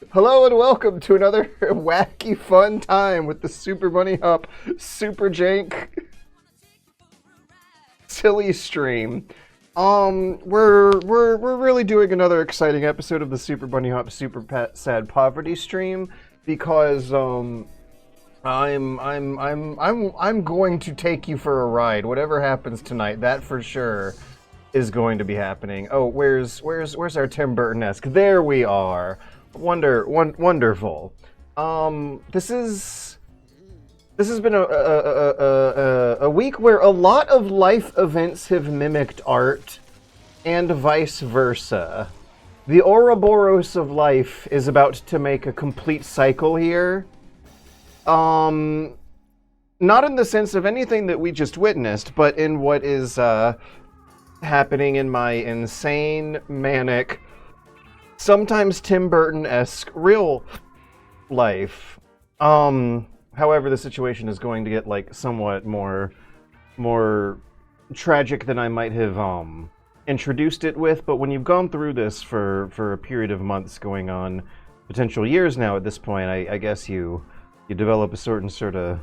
Hello and welcome to another wacky fun time with the Super Bunny Hop Super Jank silly stream. We're really doing another exciting episode of the Super Bunny Hop Sad Poverty stream because I'm going to take you for a ride. Whatever happens tonight, that for sure is going to be happening. Oh, where's our Tim Burton-esque? There we are. Wonderful. This has been a week where a lot of life events have mimicked art, and vice versa. The Ouroboros of life is about to make a complete cycle here. Not in the sense of anything that we just witnessed, but in what is happening in my insane, manic, sometimes Tim Burton-esque real life. However, the situation is going to get like somewhat more tragic than I might have introduced it with. But when you've gone through this for a period of months, going on potential years now at this point, I guess you develop a certain sort of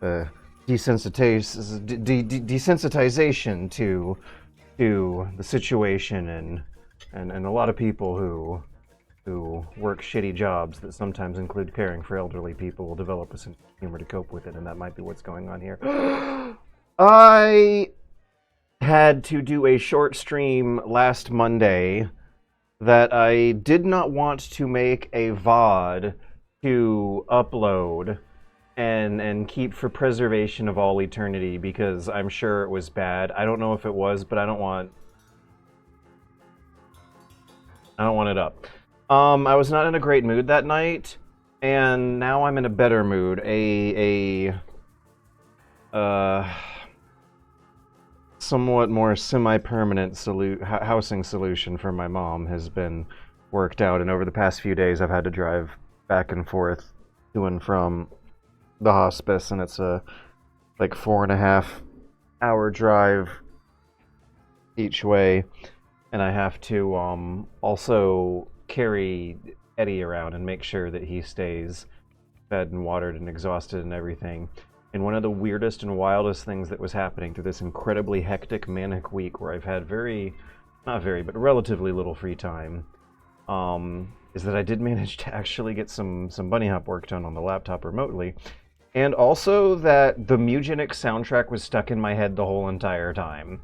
desensitization to the situation and a lot of people who work shitty jobs that sometimes include caring for elderly people will develop a sense of humor to cope with it, and that might be what's going on here. I had to do a short stream last Monday that I did not want to make a VOD to upload and keep for preservation of all eternity because I'm sure it was bad. I don't know if it was, but I don't want it up. I was not in a great mood that night, and now I'm in a better mood. A somewhat more semi-permanent housing solution for my mom has been worked out, and over the past few days I've had to drive back and forth to and from the hospice, and it's a like 4.5-hour drive each way, and I have to also carry Eddie around and make sure that he stays fed and watered and exhausted and everything. And one of the weirdest and wildest things that was happening through this incredibly hectic, manic week where I've had but relatively little free time, is that I did manage to actually get some bunny hop work done on the laptop remotely. And also that the Mewgenics soundtrack was stuck in my head the whole entire time.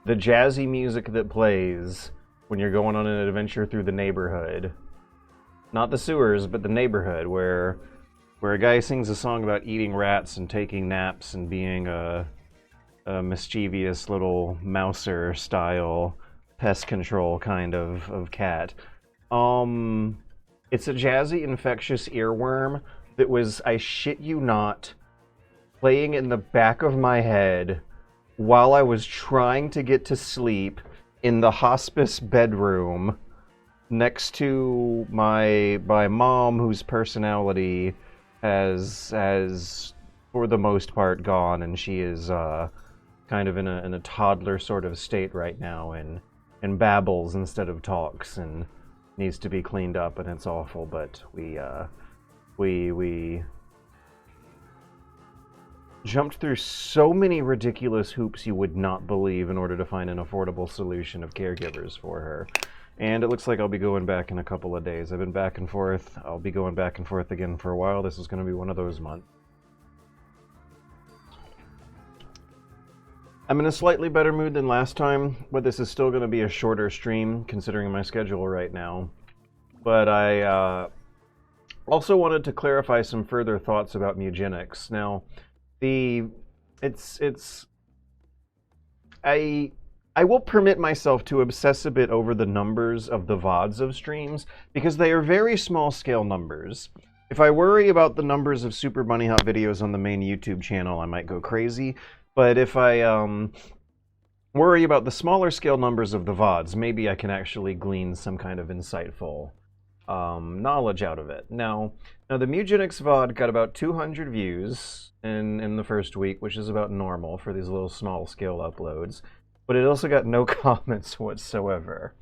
The jazzy music that plays when you're going on an adventure through the neighborhood. Not the sewers, but the neighborhood, where a guy sings a song about eating rats and taking naps and being a mischievous little mouser-style pest control kind of cat. It's a jazzy, infectious earworm that was, I shit you not, playing in the back of my head while I was trying to get to sleep in the hospice bedroom next to my mom, whose personality has for the most part gone, and she is kind of in a toddler sort of state right now, and babbles instead of talks, and needs to be cleaned up, and it's awful. But we jumped through so many ridiculous hoops you would not believe in order to find an affordable solution of caregivers for her. And it looks like I'll be going back in a couple of days. I've been back and forth. I'll be going back and forth again for a while. This is going to be one of those months. I'm in a slightly better mood than last time, but this is still going to be a shorter stream considering my schedule right now. But I also wanted to clarify some further thoughts about Mewgenics. Now, I will permit myself to obsess a bit over the numbers of the VODs of streams, because they are very small scale numbers. If I worry about the numbers of Super Bunny Hop videos on the main YouTube channel, I might go crazy. But if I worry about the smaller scale numbers of the VODs, maybe I can actually glean some kind of insightful knowledge out of it. Now the Mewgenics VOD got about 200 views in the first week, which is about normal for these little small scale uploads, but it also got no comments whatsoever.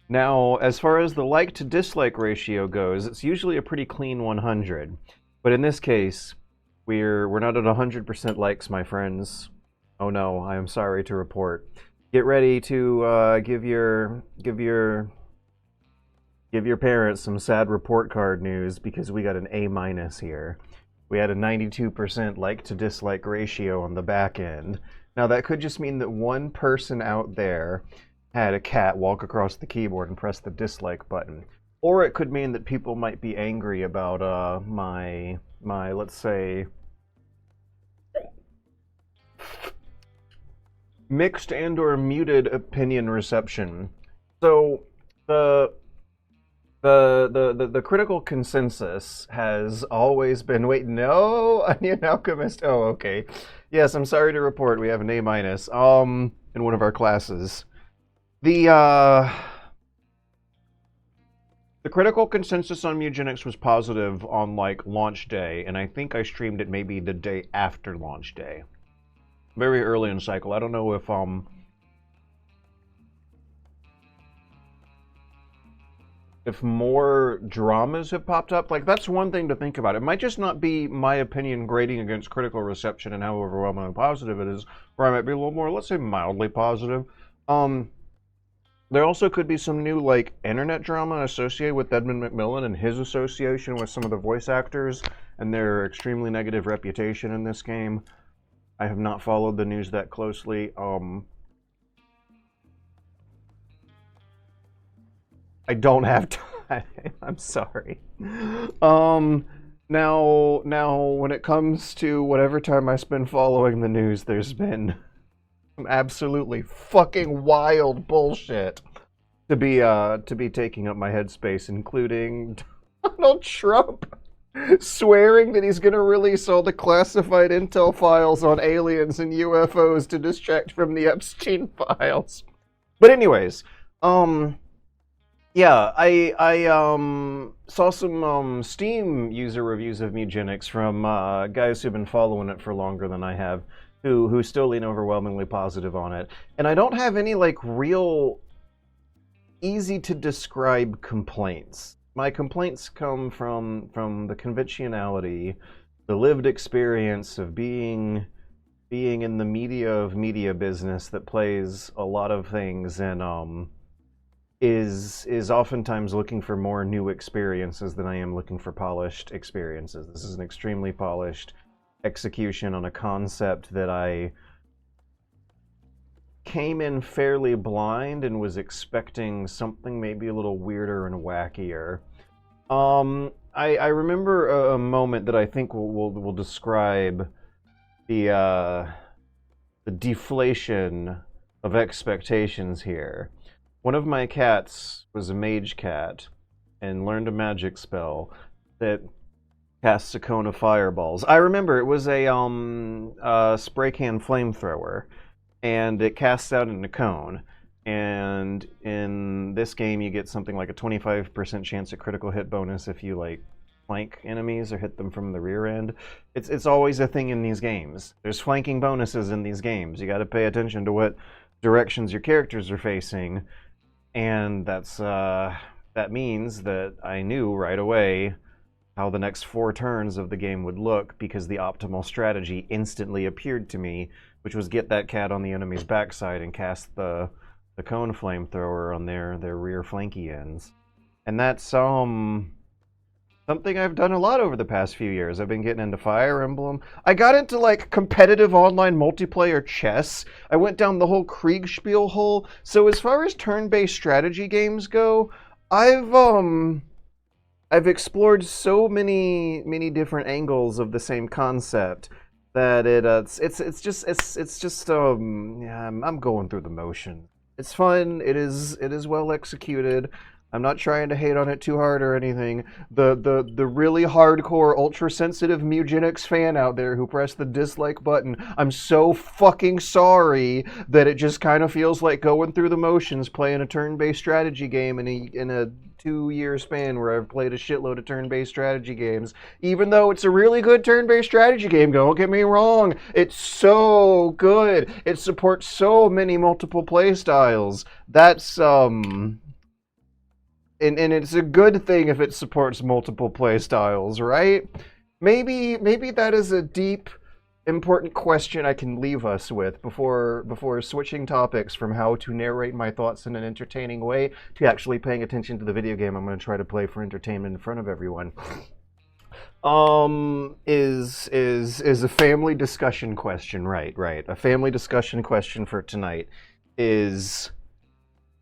Now, as far as the like to dislike ratio goes, it's usually a pretty clean 100. But in this case, we're not at 100% likes, my friends. Oh no, I am sorry to report. Get ready to give your parents some sad report card news because we got an A minus here. We had a 92% like to dislike ratio on the back end. Now that could just mean that one person out there had a cat walk across the keyboard and press the dislike button. Or it could mean that people might be angry about my let's say mixed and or muted opinion reception. So the critical consensus has always been, wait, no, Onion Alchemist. Oh, okay. Yes, I'm sorry to report we have an A minus in one of our classes. The critical consensus on Mewgenics was positive on like launch day, and I think I streamed it maybe the day after launch day. Very early in cycle. I don't know if more dramas have popped up. Like, that's one thing to think about. It might just not be my opinion grading against critical reception and how overwhelmingly positive it is, or I might be a little more, let's say, mildly positive. There also could be some new, like, internet drama associated with Edmund McMillan and his association with some of the voice actors and their extremely negative reputation in this game. I have not followed the news that closely. I don't have time. I'm sorry. Now, when it comes to whatever time I spend following the news, there's been some absolutely fucking wild bullshit to be taking up my headspace, including Donald Trump swearing that he's gonna release all the classified intel files on aliens and UFOs to distract from the Epstein files. But anyways, yeah, I saw some Steam user reviews of Mewgenics from guys who've been following it for longer than I have, who still lean overwhelmingly positive on it. And I don't have any like real easy to describe complaints. My complaints come from the conventionality, the lived experience of being in the media business that plays a lot of things and is oftentimes looking for more new experiences than I am looking for polished experiences. This is an extremely polished execution on a concept that I came in fairly blind and was expecting something maybe a little weirder and wackier. I remember a moment that I think will describe the deflation of expectations here. One of my cats was a mage cat and learned a magic spell that casts a cone of fireballs. I remember it was a spray can flamethrower, and it casts out in a cone. And in this game, you get something like a 25% chance at critical hit bonus if you like flank enemies or hit them from the rear end. It's always a thing in these games. There's flanking bonuses in these games. You got to pay attention to what directions your characters are facing. And that means that I knew right away how the next 4 turns of the game would look because the optimal strategy instantly appeared to me, which was get that cat on the enemy's backside and cast the cone flamethrower on their rear flanky ends. And that's something I've done a lot over the past few years. I've been getting into Fire Emblem. I got into like competitive online multiplayer chess. I went down the whole Kriegspiel hole. So as far as turn-based strategy games go, I've explored so many different angles of the same concept that it's just yeah, I'm going through the motion. It's fun. It is well executed. I'm not trying to hate on it too hard or anything. The really hardcore, ultra-sensitive Mewgenics fan out there who pressed the dislike button, I'm so fucking sorry that it just kind of feels like going through the motions playing a turn-based strategy game in a 2-year span where I've played a shitload of turn-based strategy games. Even though it's a really good turn-based strategy game, don't get me wrong, it's so good. It supports so many multiple play styles. That's and it's a good thing if it supports multiple play styles, right? Maybe that is a deep, important question I can leave us with before switching topics from how to narrate my thoughts in an entertaining way to actually paying attention to the video game I'm going to try to play for entertainment in front of everyone. Is a family discussion question, right? A family discussion question for tonight is,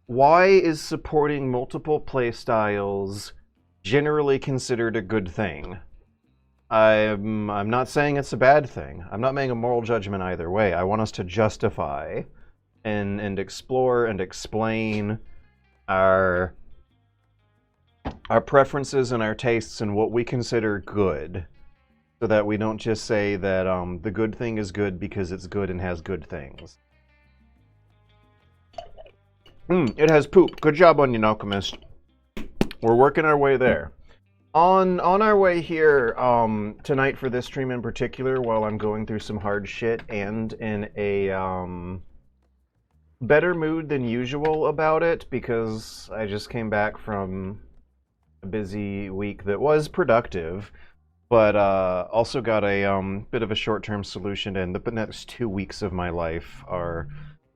why is supporting multiple playstyles generally considered a good thing? I'm not saying it's a bad thing. I'm not making a moral judgment either way. I want us to justify and explore and explain our preferences and our tastes and what we consider good, so that we don't just say that the good thing is good because it's good and has good things. It has poop. Good job on you, Alchemist. We're working our way there. On our way here tonight for this stream in particular, while I'm going through some hard shit and in a better mood than usual about it, because I just came back from a busy week that was productive, but also got a bit of a short-term solution, and the next 2 weeks of my life are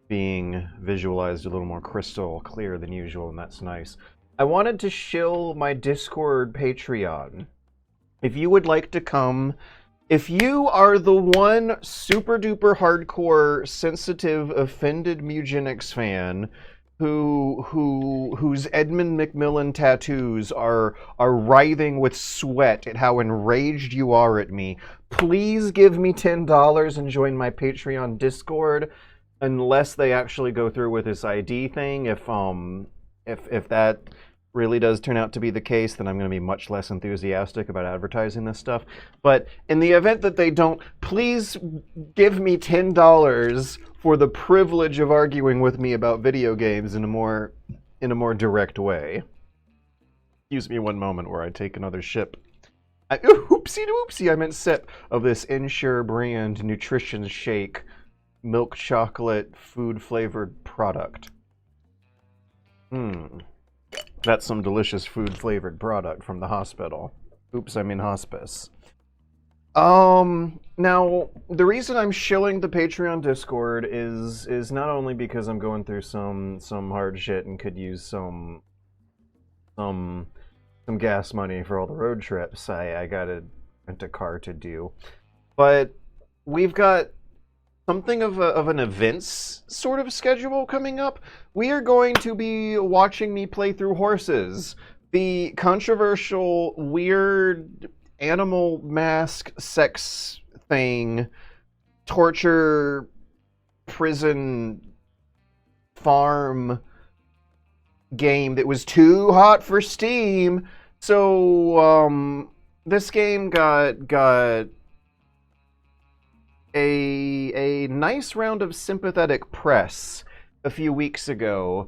being visualized a little more crystal clear than usual, and that's nice. I wanted to shill my Discord Patreon. If you would like to come, if you are the one super duper hardcore, sensitive, offended Mewgenics fan whose Edmund McMillan tattoos are writhing with sweat at how enraged you are at me, please give me $10 and join my Patreon Discord, unless they actually go through with this ID thing. If that really does turn out to be the case, then I'm going to be much less enthusiastic about advertising this stuff. But in the event that they don't, please give me $10 for the privilege of arguing with me about video games in a more direct way. Excuse me one moment where I take another sip. Oopsie, I meant sip of this Ensure brand nutrition shake milk chocolate food flavored product. That's some delicious food flavored product from the hospital. Oops, I mean hospice. Now, the reason I'm shilling the Patreon Discord is not only because I'm going through some hard shit and could use some gas money for all the road trips I gotta rent a car to do, but we've got something of an events sort of schedule coming up. We are going to be watching me play through Horses, the controversial, weird animal mask sex thing, torture, prison, farm game that was too hot for Steam. So this game got a nice round of sympathetic press a few weeks ago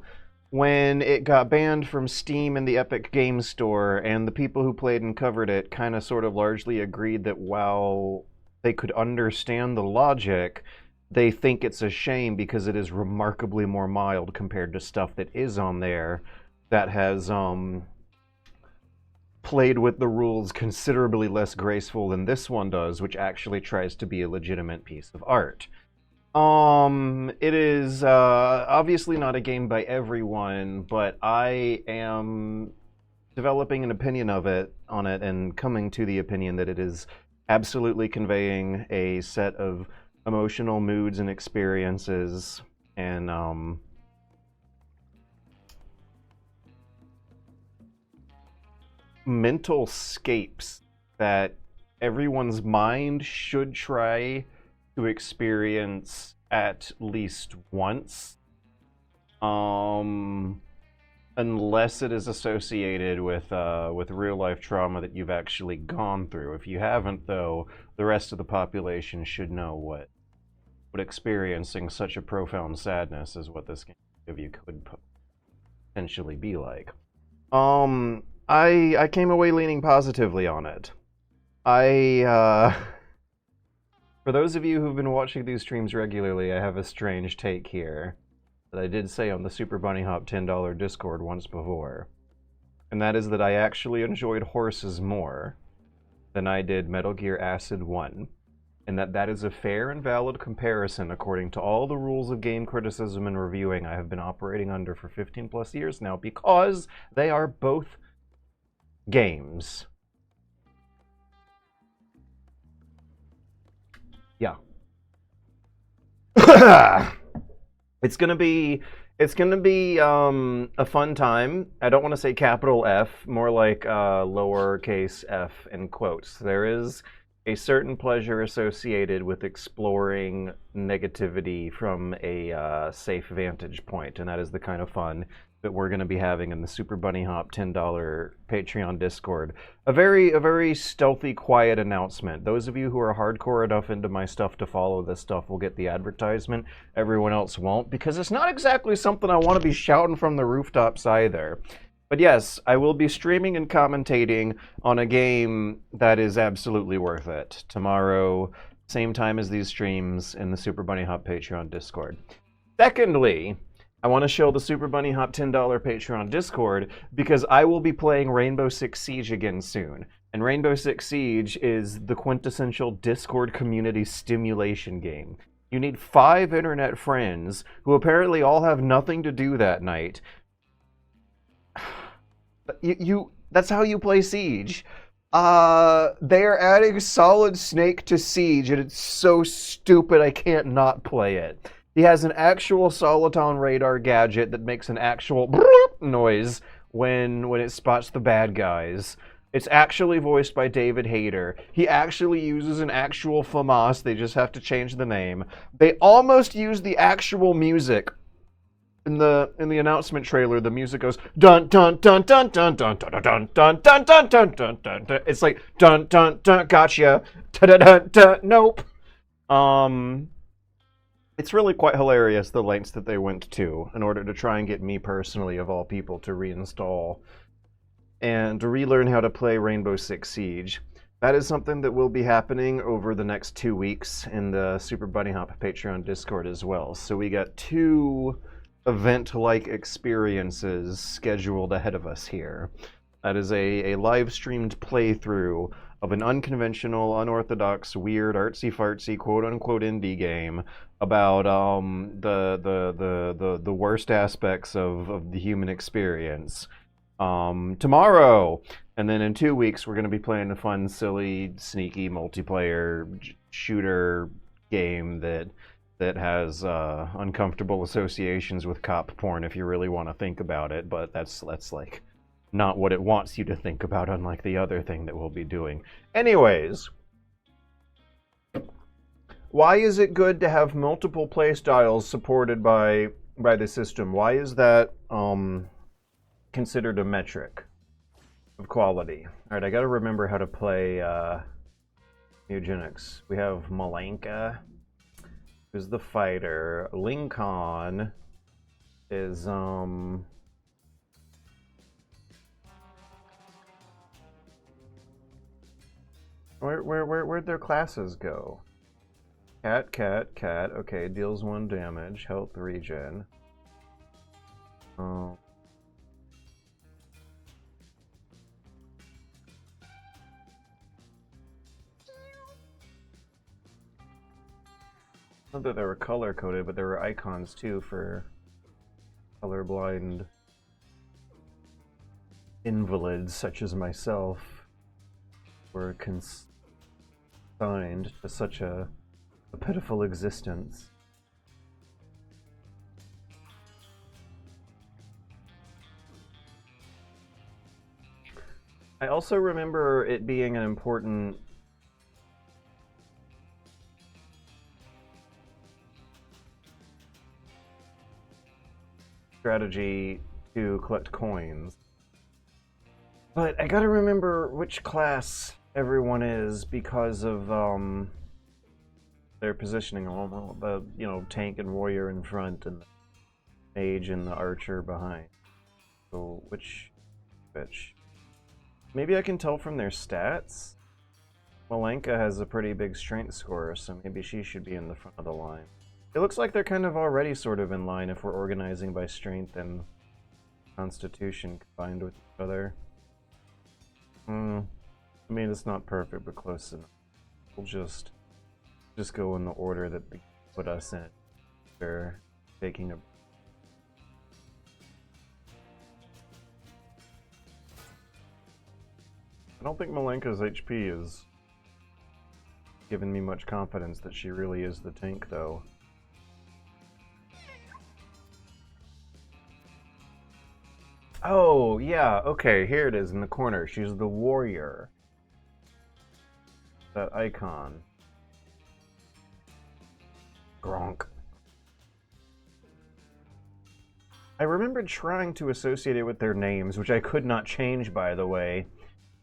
when it got banned from Steam and the Epic Games Store, and the people who played and covered it kind of sort of largely agreed that while they could understand the logic, they think it's a shame because it is remarkably more mild compared to stuff that is on there that has played with the rules considerably less graceful than this one does, which actually tries to be a legitimate piece of art. It is obviously not a game by everyone, but I am developing an opinion on it and coming to the opinion that it is absolutely conveying a set of emotional moods and experiences and mental scapes that everyone's mind should try to experience at least once, unless it is associated with real life trauma that you've actually gone through. If you haven't, though, the rest of the population should know what experiencing such a profound sadness as what this game of you could potentially be like. I came away leaning positively on it. For those of you who've been watching these streams regularly, I have a strange take here that I did say on the Super Bunny Hop $10 Discord once before. and that is that I actually enjoyed horses more than I did Metal Gear Acid 1, and that is a fair and valid comparison according to all the rules of game criticism and reviewing I have been operating under for 15 plus years now, because they are both games. Yeah. It's gonna be a fun time. I don't want to say capital F, more like lowercase f in quotes. There is a certain pleasure associated with exploring negativity from a safe vantage point, and that is the kind of fun that we're going to be having in the Super Bunny Hop $10 Patreon Discord. A very stealthy, quiet announcement. Those of you who are hardcore enough into my stuff to follow this stuff will get the advertisement. Everyone else won't, because it's not exactly something I want to be shouting from the rooftops either. But yes, I will be streaming and commentating on a game that is absolutely worth it. Tomorrow, same time as these streams in the Super Bunny Hop Patreon Discord. Secondly, I want to show the Super Bunny Hop $10 Patreon Discord because I will be playing Rainbow Six Siege again soon. And Rainbow Six Siege is the quintessential Discord community stimulation game. You need 5 internet friends who apparently all have nothing to do that night. That's how you play Siege. They are adding Solid Snake to Siege, and it's so stupid I can't not play it. He has an actual Soliton radar gadget that makes an actual noise when it spots the bad guys. It's actually voiced by David Hayter. He actually uses an actual FAMAS. They just have to change the name. They almost use the actual music. In the announcement trailer, the music goes dun dun dun dun dun dun dun dun dun dun dun dun dun dun. It's like dun dun dun gotcha. Dun dun dun nope. It's really quite hilarious the lengths that they went to in order to try and get me personally, of all people, to reinstall and to relearn how to play Rainbow Six Siege. That is something that will be happening over the next 2 weeks in the Super Bunny Hop Patreon Discord as well. So we got 2 event-like experiences scheduled ahead of us here. That is a live-streamed playthrough of an unconventional, unorthodox, weird, artsy-fartsy, quote-unquote indie game about the worst aspects of the human experience. Tomorrow, and then in 2 weeks, we're going to be playing a fun, silly, sneaky multiplayer shooter game that has uncomfortable associations with cop porn if you really want to think about it, but that's like not what it wants you to think about, unlike the other thing that we'll be doing. Anyways, why is it good to have multiple playstyles supported by the system? Why is that considered a metric of quality? Alright, I gotta remember how to play Mewgenics. We have Malenka, who's the fighter. Lincoln is where'd their classes go? Cat. Okay, deals 1 damage. Health regen. Oh. Not that they were color coded, but there were icons too for colorblind invalids such as myself. Were consigned to such a pitiful existence. I also remember it being an important strategy to collect coins. But I gotta remember which class everyone is because of their positioning. The tank and warrior in front and the mage and the archer behind. So which? Maybe I can tell from their stats. Malenka has a pretty big strength score, so maybe she should be in the front of the line. It looks like they're kind of already sort of in line if we're organizing by strength and constitution combined with each other. I mean, it's not perfect, but close enough. We'll just go in the order that they put us in. They're taking a... I don't think Malenka's HP is giving me much confidence that she really is the tank, though. Oh, yeah, okay, here it is in the corner. She's the warrior. That icon. Gronk. I remembered trying to associate it with their names, which I could not change, by the way.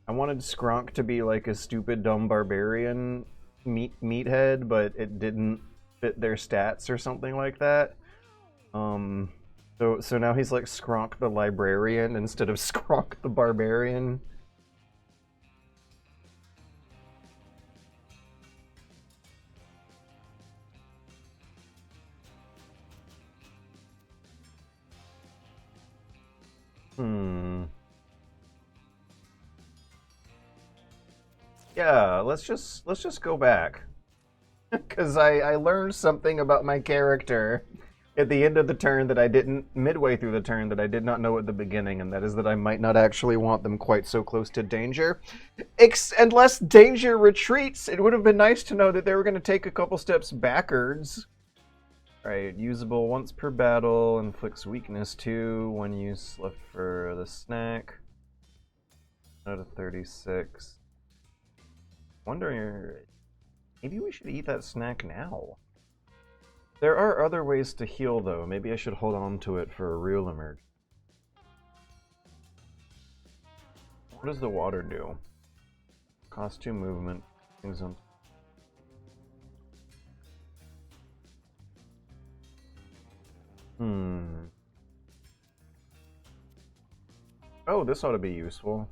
I wanted Skronk to be like a stupid, dumb barbarian meathead, but it didn't fit their stats or something like that. So now he's like Skronk the librarian instead of Skronk the barbarian. Yeah, let's just go back. Because I learned something about my character at the end of the turn that I didn't, midway through the turn, that I did not know at the beginning, and that is that I might not actually want them quite so close to danger. Unless danger retreats, it would have been nice to know that they were going to take a couple steps backwards. Alright, usable once per battle, inflicts weakness 2 when used left for the snack. Out of 36. Wondering, maybe we should eat that snack now. There are other ways to heal, though. Maybe I should hold on to it for a real emergency. What does the water do? Cost 2 movement. Things on. Oh, this ought to be useful.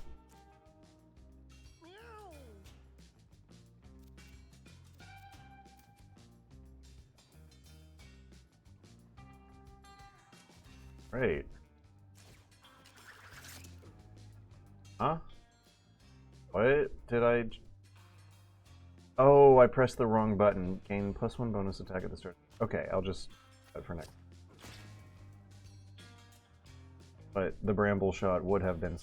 Right. Huh? What did I... Oh, I pressed the wrong button. Gain +1 bonus attack at the start. Okay, I'll just do that for next. But the bramble shot would have been...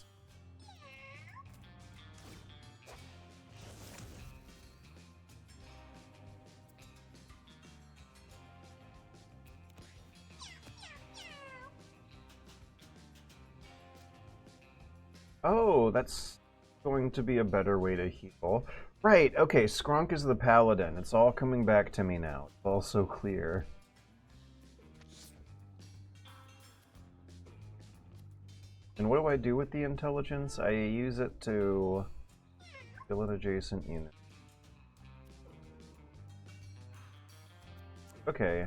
Oh, that's going to be a better way to heal. Right, okay, Skronk is the paladin. It's all coming back to me now. It's all so clear. And what do I do with the intelligence? I use it to kill an adjacent unit. Okay.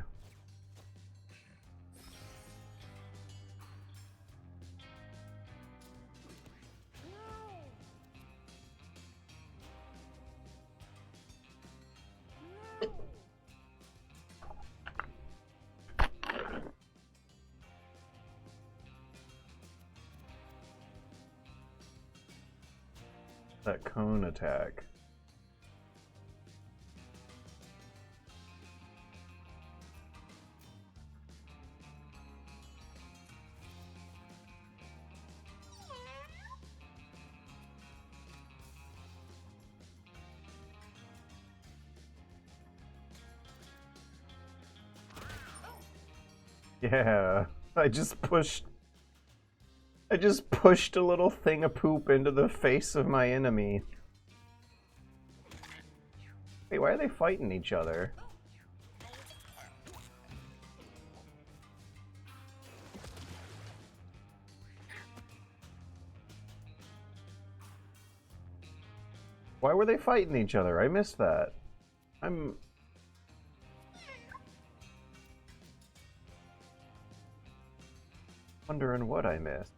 That cone attack. Yeah, I just pushed a little thing of poop into the face of my enemy. Wait, why are they fighting each other? Why were they fighting each other? I missed that. I'm wondering what I missed.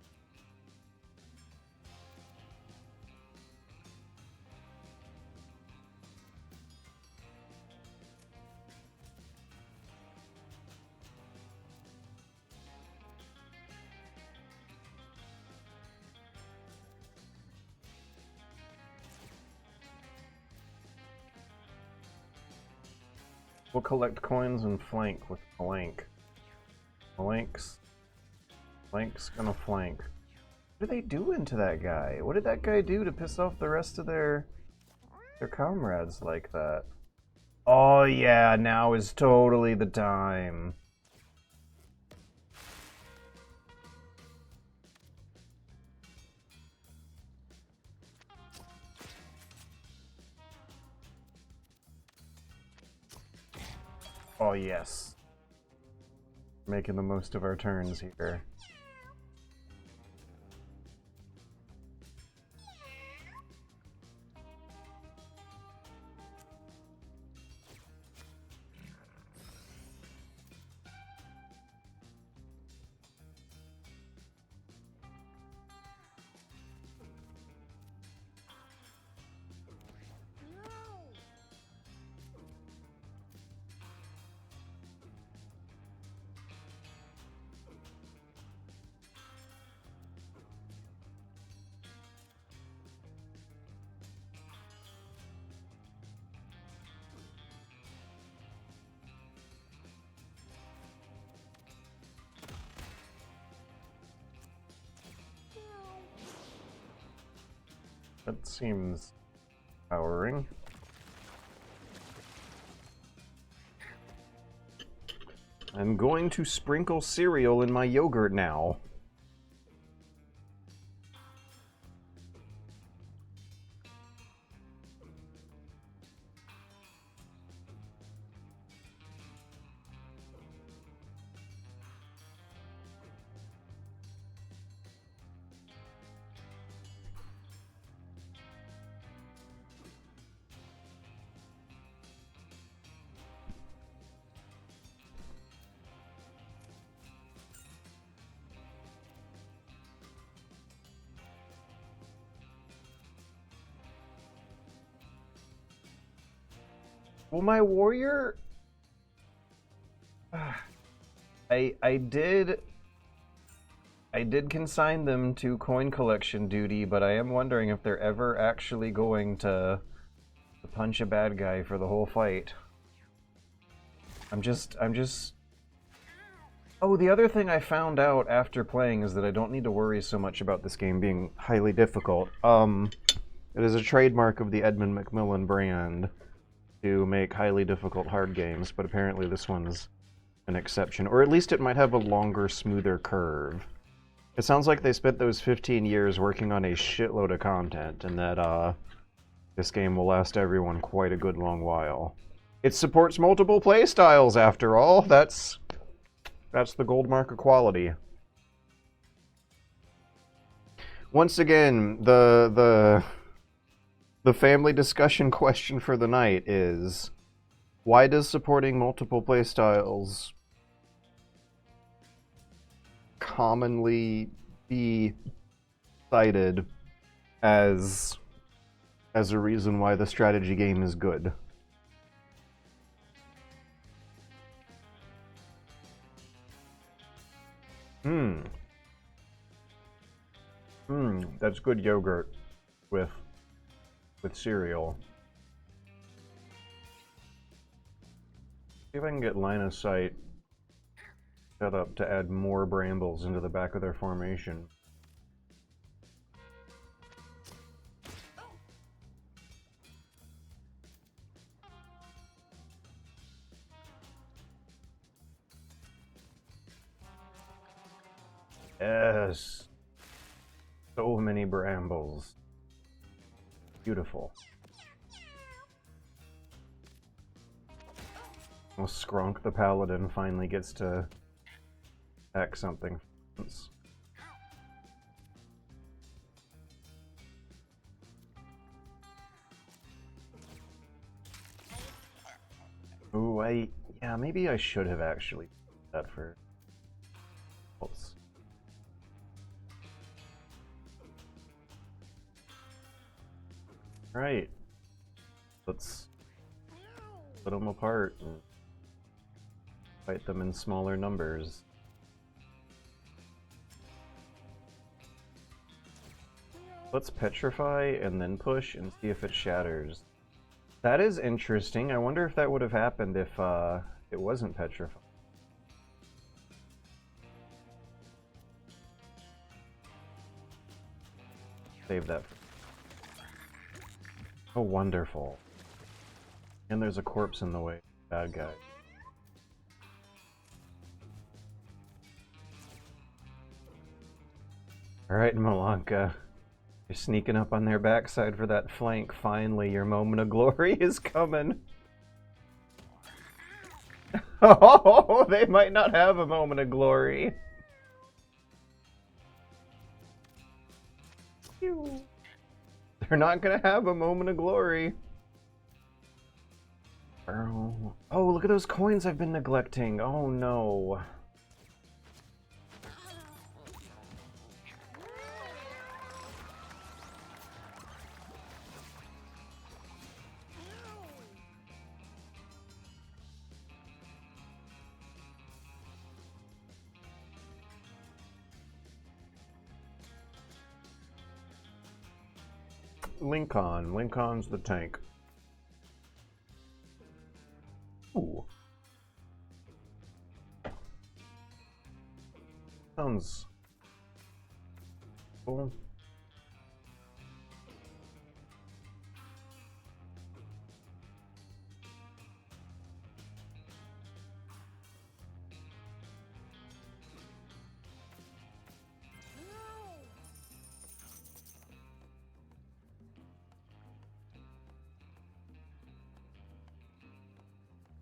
We'll collect coins and flank with Flank. Flank's gonna flank. What are they doing to that guy? What did that guy do to piss off the rest of their comrades like that? Oh yeah, now is totally the time. Oh yes. Making the most of our turns here. That seems powering. I'm going to sprinkle cereal in my yogurt now. Well, my warrior... I did consign them to coin collection duty, but I am wondering if they're ever actually going to punch a bad guy for the whole fight. I'm just... Oh, the other thing I found out after playing is that I don't need to worry so much about this game being highly difficult. It is a trademark of the Edmund Macmillan brand to make highly difficult hard games, but apparently this one's an exception. Or at least it might have a longer, smoother curve. It sounds like they spent those 15 years working on a shitload of content, and that this game will last everyone quite a good long while. It supports multiple playstyles, after all. That's the gold mark of quality. Once again, the family discussion question for the night is, why does supporting multiple playstyles commonly be cited as a reason why the strategy game is good? That's good yogurt with cereal. See if I can get line of sight set up to add more brambles into the back of their formation. Yes. So many brambles. Beautiful. Well, Skronk the Paladin finally gets to attack something. Ooh, yeah, maybe I should have actually done that for... Right. Let's split them apart and fight them in smaller numbers. Let's petrify and then push and see if it shatters. That is interesting. I wonder if that would have happened if it wasn't petrified. Save that. Oh, wonderful. And there's a corpse in the way. Bad guy. Alright, Malanka. You're sneaking up on their backside for that flank. Finally, your moment of glory is coming. Oh, they might not have a moment of glory. They're not gonna have a moment of glory. Oh, look at those coins I've been neglecting. Oh no. Lincoln. Lincoln's the tank. Ooh. Sounds cool.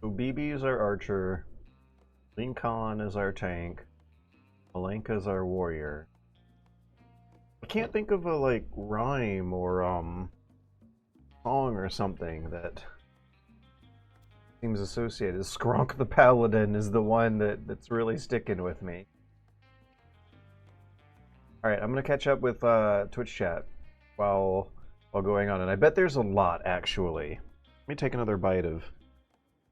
So BB is our archer, Lincoln is our tank, Malenka is our warrior. I can't think of a like rhyme or song or something that seems associated. Skronk the Paladin is the one that's really sticking with me. Alright, I'm gonna catch up with Twitch chat while going on, and I bet there's a lot actually. Let me take another bite of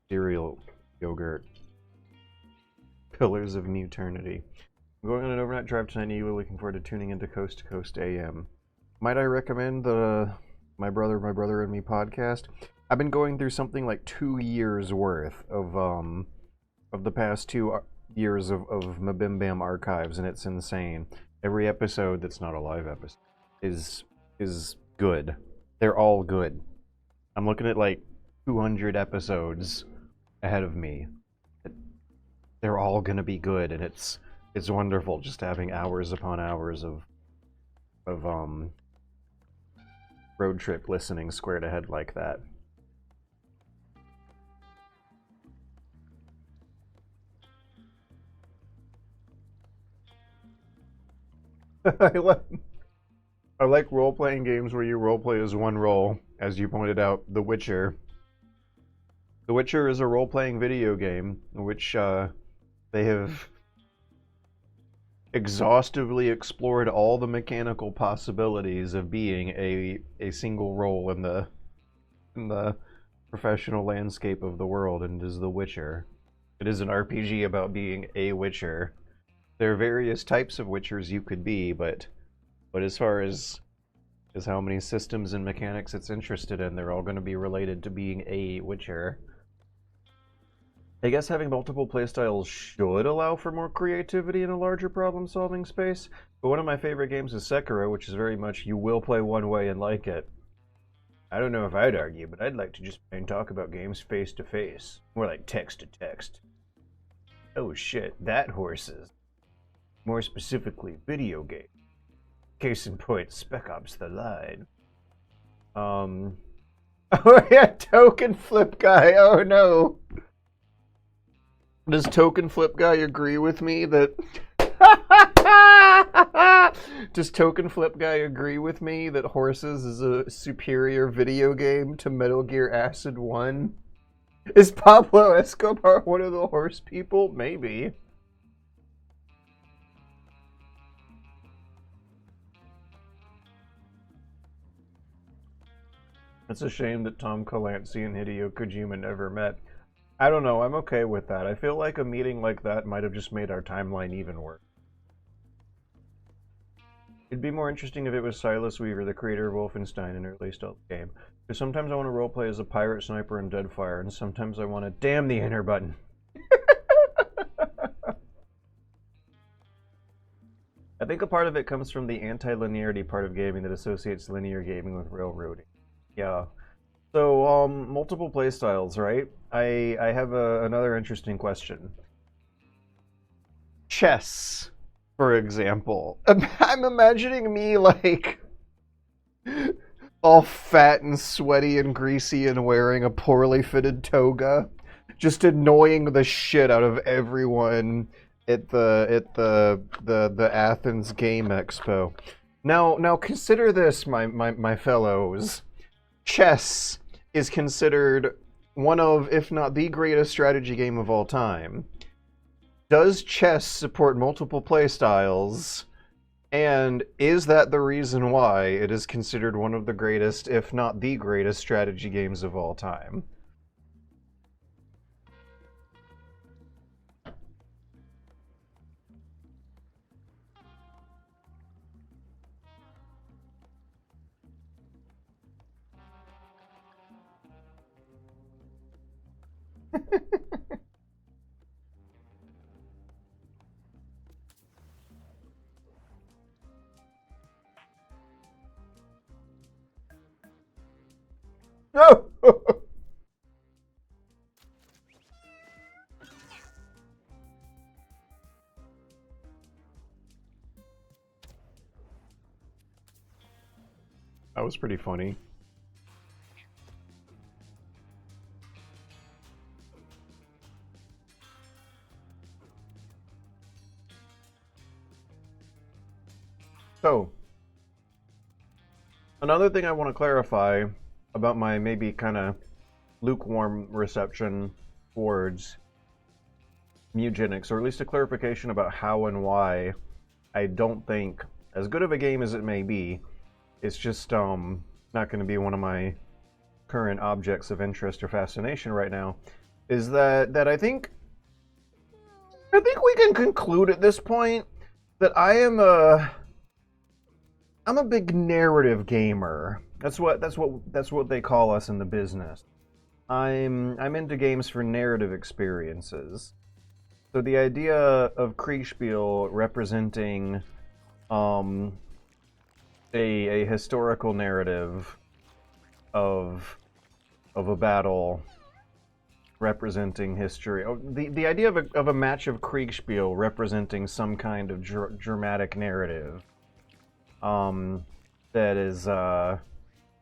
cereal yogurt. Pillars of Eternity. I'm going on an overnight drive tonight, and you were looking forward to tuning into Coast to Coast AM. Might I recommend the My Brother and Me podcast? I've been going through something like 2 years worth of the past 2 years of Mabim Bam archives, and it's insane. Every episode that's not a live episode is good. They're all good. I'm looking at like 200 episodes ahead of me. They're all gonna be good, and it's wonderful just having hours upon hours of road trip listening squared ahead like that. I like role-playing games where you roleplay as one role, as you pointed out, The Witcher. The Witcher is a role-playing video game in which they have exhaustively explored all the mechanical possibilities of being a single role in the professional landscape of the world, and it is The Witcher. It is an RPG about being a Witcher. There are various types of Witchers you could be, but as far as how many systems and mechanics it's interested in, they're all going to be related to being a Witcher. I guess having multiple playstyles should allow for more creativity in a larger problem-solving space, but one of my favorite games is Sekiro, which is very much you will play one way and like it. I don't know if I'd argue, but I'd like to just plain talk about games face-to-face. More like text-to-text. Oh shit, that horses. More specifically, video game. Case in point, Spec Ops The Line. Oh yeah, Token Flip Guy, oh no! Does Token Flip Guy agree with me that... Does Token Flip Guy agree with me that Horses is a superior video game to Metal Gear Acid 1? Is Pablo Escobar one of the horse people? Maybe. It's a shame that Tom Clancy and Hideo Kojima never met. I don't know, I'm okay with that. I feel like a meeting like that might have just made our timeline even worse. It'd be more interesting if it was Silas Weaver, the creator of Wolfenstein, an early stealth game. Because sometimes I want to roleplay as a pirate sniper in Deadfire, and sometimes I want to damn the enter button. I think a part of it comes from the anti-linearity part of gaming that associates linear gaming with railroading. Yeah. So, multiple playstyles, right? I have another interesting question. Chess, for example. I'm imagining me, like, all fat and sweaty and greasy and wearing a poorly fitted toga, just annoying the shit out of everyone at the Athens Game Expo. Now consider this, my fellows. Chess is considered one of, if not the greatest strategy game of all time. Does chess support multiple playstyles? And is that the reason why it is considered one of the greatest, if not the greatest, strategy games of all time? No! That was pretty funny. So, another thing I want to clarify about my maybe kind of lukewarm reception towards Mewgenics, or at least a clarification about how and why I don't think, as good of a game as it may be, it's just not going to be one of my current objects of interest or fascination right now, is that I think we can conclude at this point that I'm a big narrative gamer. That's what they call us in the business. I'm into games for narrative experiences. So the idea of Kriegspiel representing a historical narrative of a battle representing history. Oh, the idea of a match of Kriegspiel representing some kind of dramatic narrative that is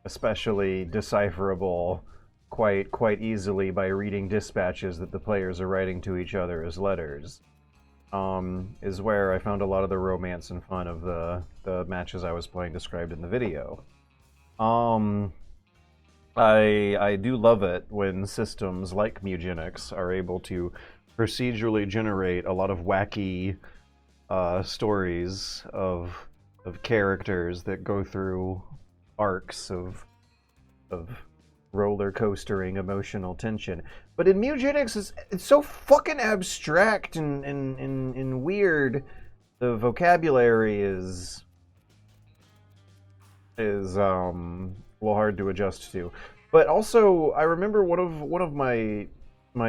especially decipherable quite easily by reading dispatches that the players are writing to each other as letters, is where I found a lot of the romance and fun of the matches I was playing described in the video. I do love it when systems like Mewgenics are able to procedurally generate a lot of wacky stories of characters that go through arcs of roller coastering emotional tension. But in Mewgenics, it's so fucking abstract and weird. The vocabulary is well, hard to adjust to. But also, I remember one of my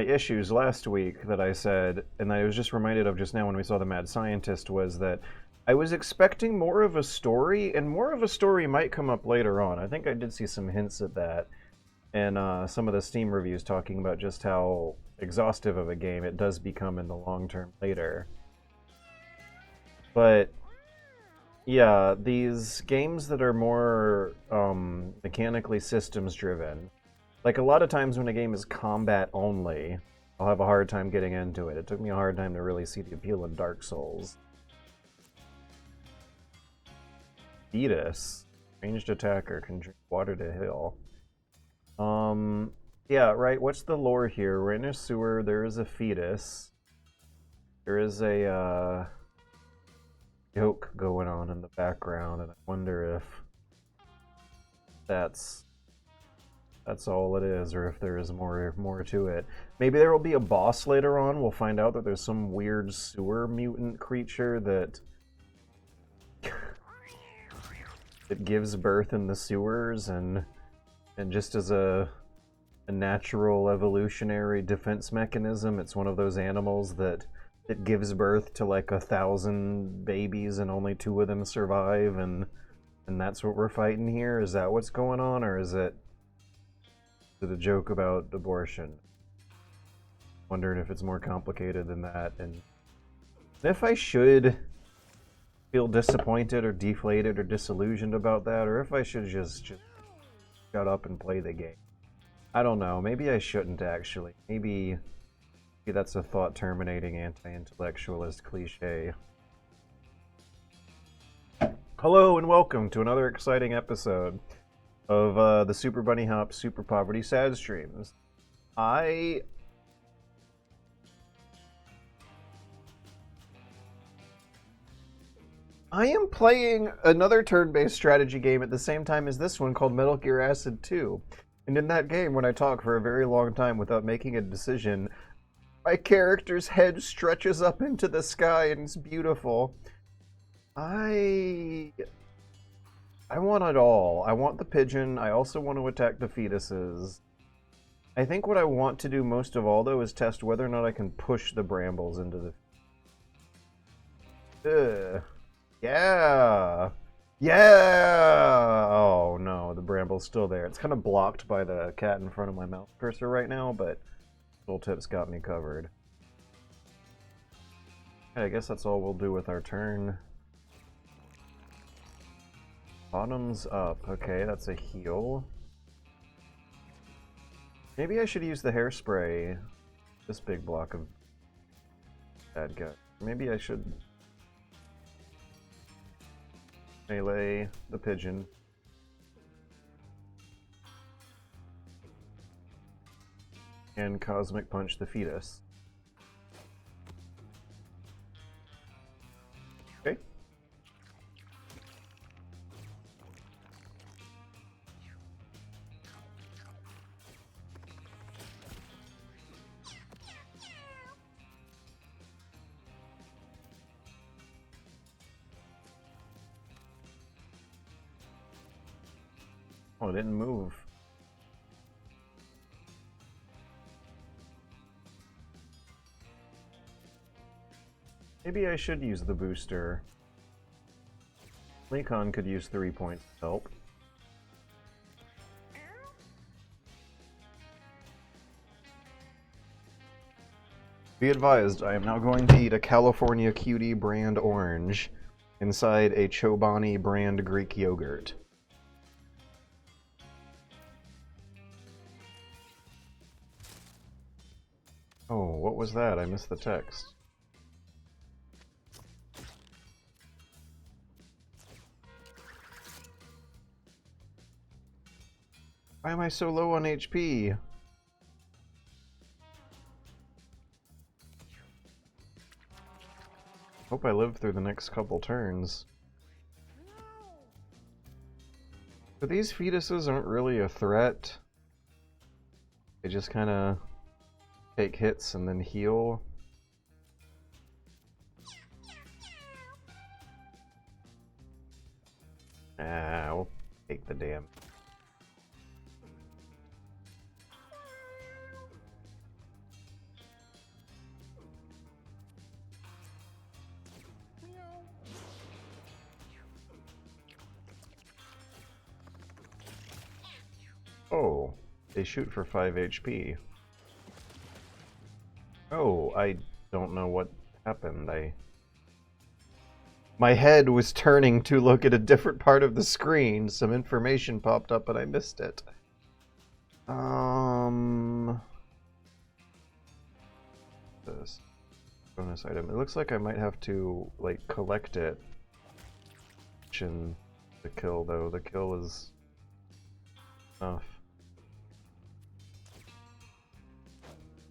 issues last week that I said, and I was just reminded of just now when we saw the Mad Scientist, was that I was expecting more of a story, and more of a story might come up later on. I think I did see some hints at that, and some of the Steam reviews talking about just how exhaustive of a game it does become in the long term later. But yeah, these games that are more mechanically systems driven, like a lot of times when a game is combat only, I'll have a hard time getting into it. It took me a hard time to really see the appeal in Dark Souls. Fetus, ranged attacker, can drink water to heal. Yeah, right, what's the lore here? We're in a sewer, there is a fetus. There is a, joke going on in the background, and I wonder if that's all it is, or if there is more to it. Maybe there will be a boss later on. We'll find out that there's some weird sewer mutant creature that that gives birth in the sewers, and just as a natural evolutionary defense mechanism, it's one of those animals that it gives birth to like 1,000 babies and only 2 of them survive, and that's what we're fighting here? Is that what's going on, or is it a joke about abortion? Wondering if it's more complicated than that, and if I should feel disappointed or deflated or disillusioned about that, or if I should just shut up and play the game. I don't know. Maybe I shouldn't, actually. Maybe that's a thought-terminating anti-intellectualist cliche. Hello and welcome to another exciting episode of the Super Bunny Hop Super Poverty Sad Streams. I am playing another turn-based strategy game at the same time as this one called Metal Gear Acid 2. And in that game, when I talk for a very long time without making a decision, my character's head stretches up into the sky and it's beautiful. I want it all. I want the pigeon. I also want to attack the fetuses. I think what I want to do most of all, though, is test whether or not I can push the brambles into the... Ugh. Yeah! Yeah! Oh no, the bramble's still there. It's kind of blocked by the cat in front of my mouse cursor right now, but tooltip's got me covered. Okay, I guess that's all we'll do with our turn. Bottoms up. Okay, that's a heal. Maybe I should use the hairspray. This big block of bad guy. Maybe I should melee the pigeon. And cosmic punch the fetus. Okay. Oh, it didn't move. Maybe I should use the booster. Lekon could use 3 points to help. Be advised, I am now going to eat a California Cutie brand orange inside a Chobani brand Greek yogurt. Oh, what was that? I missed the text. Why am I so low on HP? Hope I live through the next couple turns. But these fetuses aren't really a threat. They just kind of take hits and then heal. We'll take the damn. Oh, they shoot for 5 HP. Oh, I don't know what happened. My head was turning to look at a different part of the screen. Some information popped up and I missed it. This bonus item. It looks like I might have to, like, collect it. The kill, though. The kill is enough.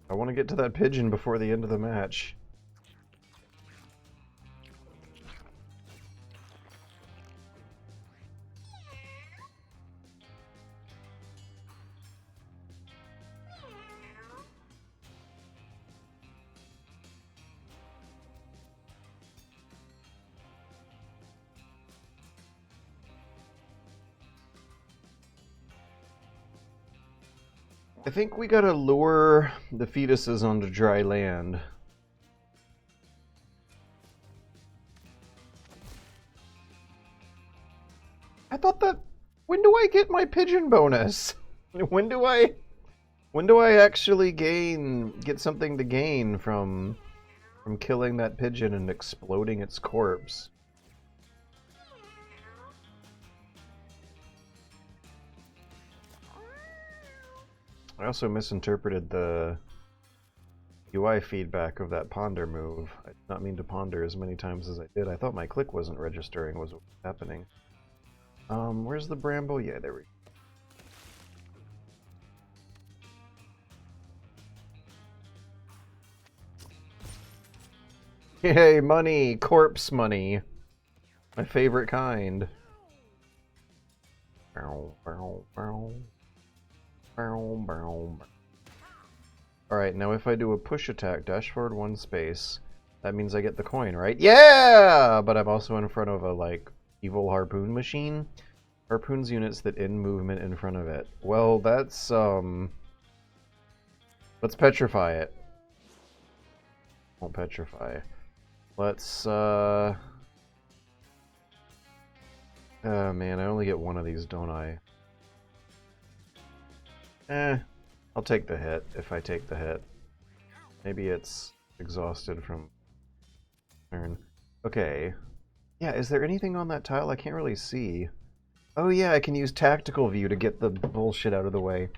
I want to get to that pigeon before the end of the match. I think we gotta lure the fetuses onto dry land. I thought that... When do I get my pigeon bonus? When do I actually get something to gain from killing that pigeon and exploding its corpse? I also misinterpreted the UI feedback of that ponder move. I did not mean to ponder as many times as I did. I thought my click wasn't registering was what was happening. Where's the bramble? Yeah, there we go. Yay, money! Corpse money! My favorite kind. Alright, now if I do a push attack, dash forward 1 space, that means I get the coin, right? Yeah! But I'm also in front of a, like, evil harpoon machine. Harpoons units that end movement in front of it. Well, that's, let's petrify it. Won't petrify. Let's, oh man, I only get one of these, don't I? I'll take the hit, if I take the hit. Maybe it's exhausted from turn. Okay. Yeah, is there anything on that tile? I can't really see. Oh yeah, I can use tactical view to get the bullshit out of the way.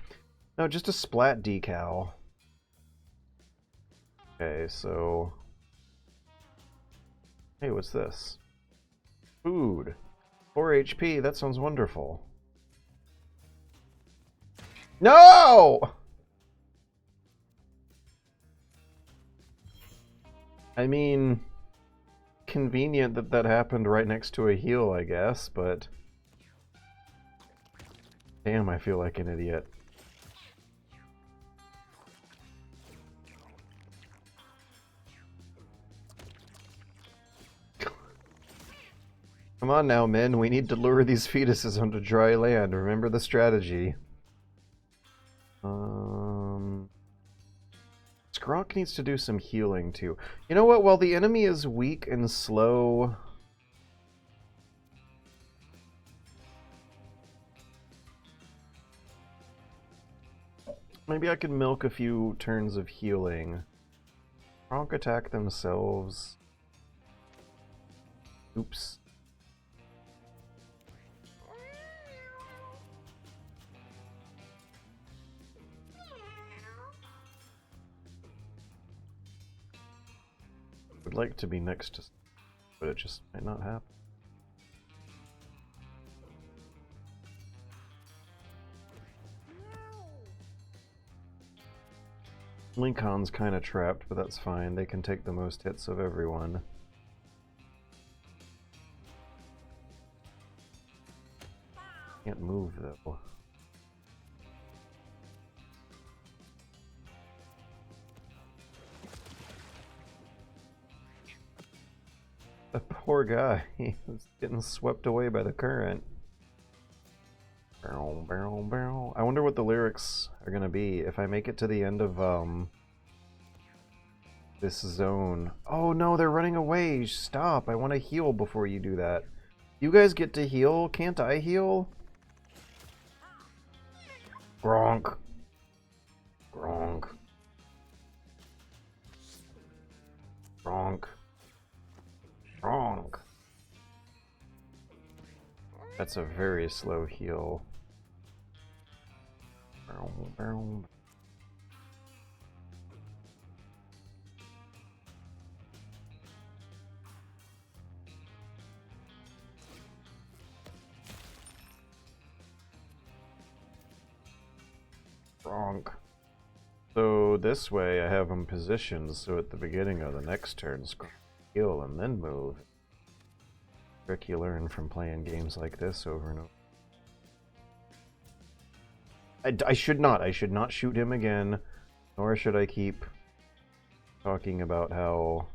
No, just a splat decal. Okay, so... Hey, what's this? Food. 4 HP, that sounds wonderful. No! I mean, convenient that that happened right next to a heal, I guess, but... Damn, I feel like an idiot. Come on now, men, we need to lure these fetuses onto dry land. Remember the strategy. Skronk needs to do some healing, too. You know what? While the enemy is weak and slow... Maybe I could milk a few turns of healing. Skronk attack themselves. Oops. Would like to be next to, but it just might not happen. Lincoln's kind of trapped, but that's fine. They can take the most hits of everyone. Can't move though. The poor guy, he was getting swept away by the current. Barrel, barrel, barrel. I wonder what the lyrics are gonna be if I make it to the end of this zone. Oh no, they're running away. Stop. I want to heal before you do that. You guys get to heal? Can't I heal? Gronk. Gronk. Gronk. Gronk. That's a very slow heal. Gronk. So this way I have them positioned so at the beginning of the next turn, heal and then move. Trick you learn from playing games like this over and over. I should not shoot him again, nor should I keep talking about how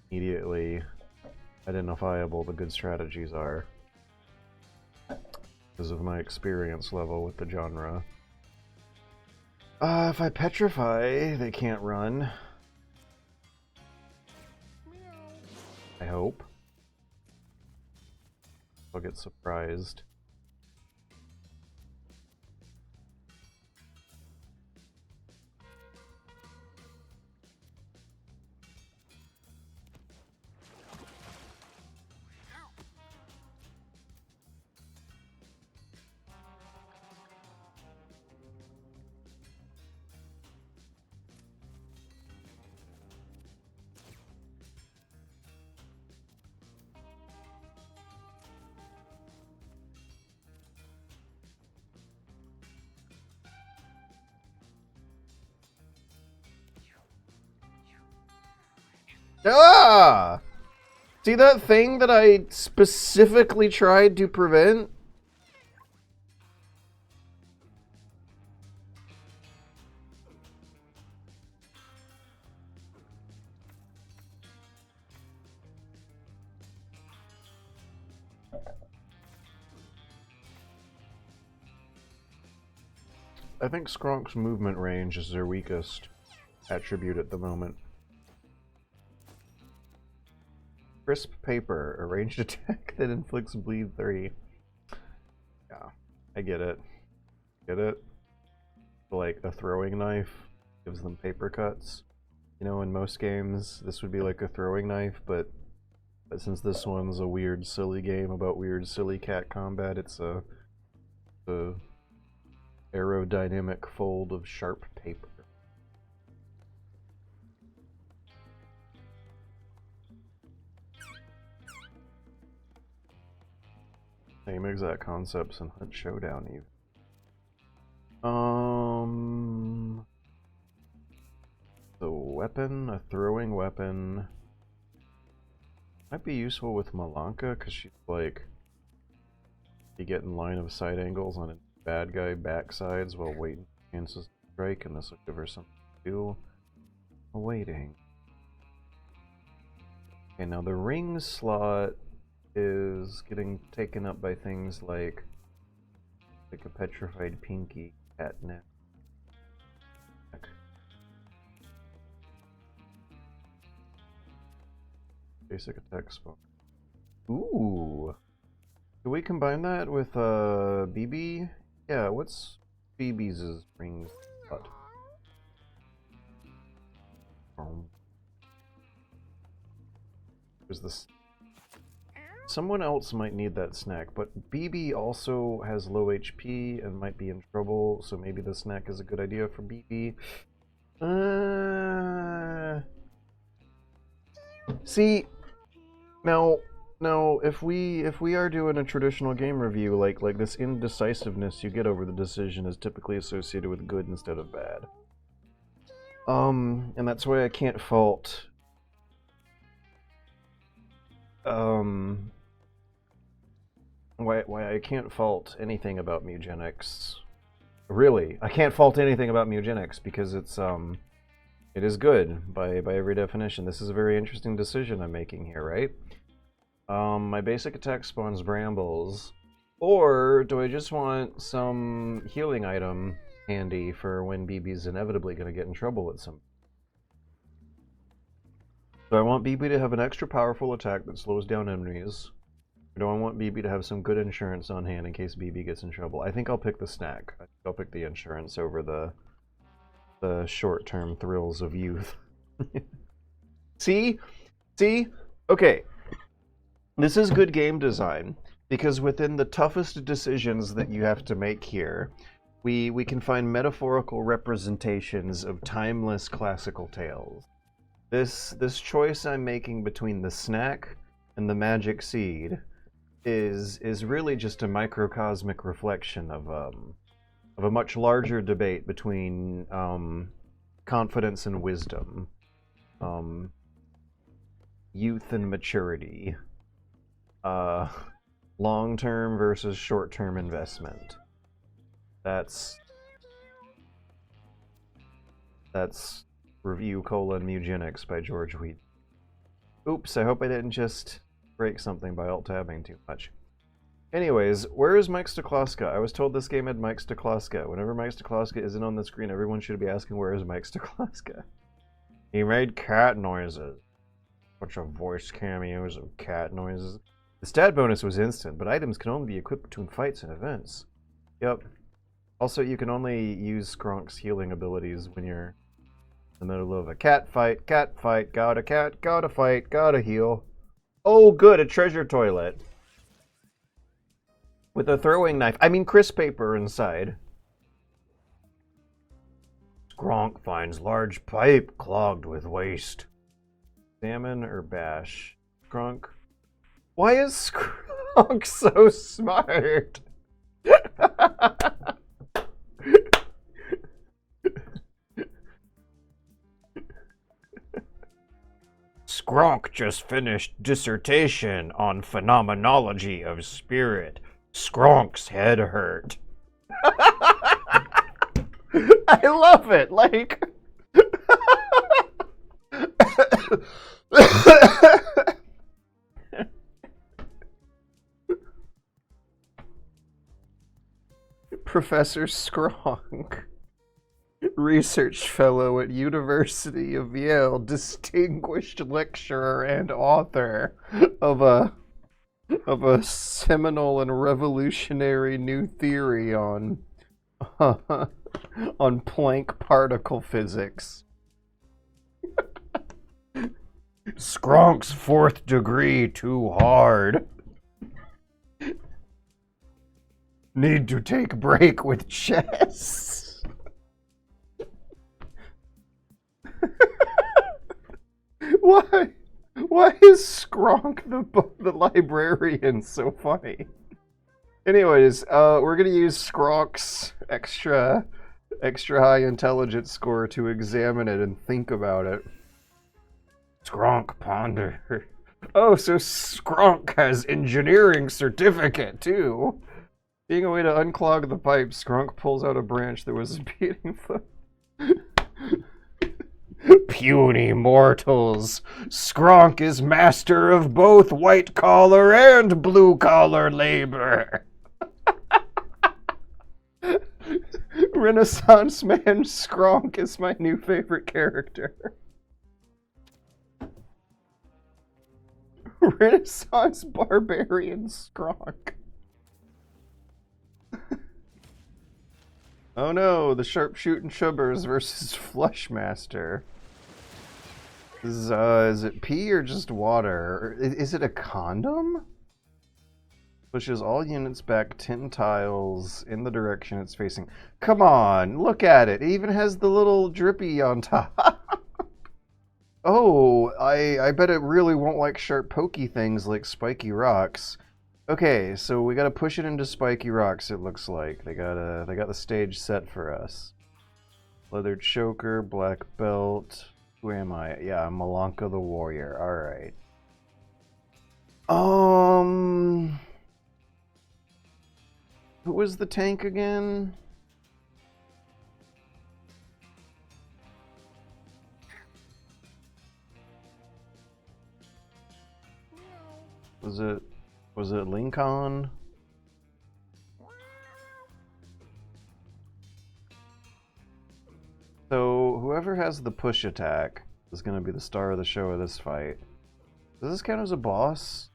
immediately identifiable the good strategies are because of my experience level with the genre. If I petrify, they can't run. I hope. I'll get surprised. Ah! See that thing that I specifically tried to prevent? I think Skronk's movement range is their weakest attribute at the moment. Crisp paper, a ranged attack that inflicts bleed 3. Yeah, I get it. Get it? Like a throwing knife gives them paper cuts. You know, in most games, this would be like a throwing knife, but since this one's a weird, silly game about weird, silly cat combat, it's a aerodynamic fold of sharp paper. Same exact concepts in Hunt Showdown, even. The weapon, a throwing weapon, might be useful with Malanka because she's like, you get in line of sight angles on a bad guy backsides while waiting for chances to strike, and this will give her something to do. Awaiting. Okay, now the ring slot is getting taken up by things like a petrified pinky, catnip. Basic attack spawn. Ooh! Can we combine that with BB? Yeah, what's BB's ring slot? There's this. Someone else might need that snack, but BB also has low HP and might be in trouble, so maybe the snack is a good idea for BB. See, now if we are doing a traditional game review, like this indecisiveness you get over the decision is typically associated with good instead of bad. And that's why I can't fault why I can't fault anything about Mewgenics. Really, I can't fault anything about Mewgenics because it is good by every definition. This is a very interesting decision I'm making here, right? My basic attack spawns brambles, or do I just want some healing item handy for when BB's inevitably going to get in trouble with some? Do I want BB to have an extra powerful attack that slows down enemies? Or do I want BB to have some good insurance on hand in case BB gets in trouble? I think I'll pick the snack. I think I'll pick the insurance over the short-term thrills of youth. See? Okay. This is good game design, because within the toughest decisions that you have to make here, we can find metaphorical representations of timeless classical tales. This choice I'm making between the snack and the magic seed is really just a microcosmic reflection of a much larger debate between confidence and wisdom, youth and maturity, long-term versus short-term investment. That's Review: Mewgenics by George Wheat. Oops, I hope I didn't just break something by alt-tabbing too much. Anyways, where is Mike Stokloska? I was told this game had Mike Stokloska. Whenever Mike Stokloska isn't on the screen, everyone should be asking, where is Mike Stokloska? He made cat noises. Bunch of voice cameos of cat noises. The stat bonus was instant, but items can only be equipped between fights and events. Yep. Also, you can only use Skronk's healing abilities when you're in the middle of a cat fight, got a cat, gotta fight, gotta heal. Oh, good, a treasure toilet. With a throwing knife. I mean, crisp paper inside. Skronk finds large pipe clogged with waste. Salmon or bash? Skronk? Why is Skronk so smart? Skronk just finished dissertation on phenomenology of spirit. Skronk's head hurt. I love it. Like, Professor Skronk, research fellow at University of Yale, distinguished lecturer and author of a seminal and revolutionary new theory on Planck particle physics. Skronk's fourth degree too hard. Need to take break with chess. Why? Why is Skronk the librarian so funny? Anyways, we're gonna use Skronk's extra high intelligence score to examine it and think about it. Skronk ponder. Oh, so Skronk has engineering certificate too. Being a way to unclog the pipe, Skronk pulls out a branch that was impeding the... Puny mortals! Skronk is master of both white-collar and blue-collar labor! Renaissance man Skronk is my new favorite character. Renaissance barbarian Skronk. Oh no, the sharpshooting chubbers versus Flushmaster. Is it pee or just water? Is it a condom? Pushes all units back 10 tiles in the direction it's facing. Come on, look at it. It even has the little drippy on top. Oh, I bet it really won't like sharp pokey things like spiky rocks. Okay, so we gotta push it into spiky rocks, it looks like. They got the stage set for us. Leather choker, black belt. Who am I? Yeah, I'm Malanka the warrior. Alright. Who was the tank again? Was it Lincoln? So whoever has the push attack is going to be the star of the show of this fight. Does this count as a boss?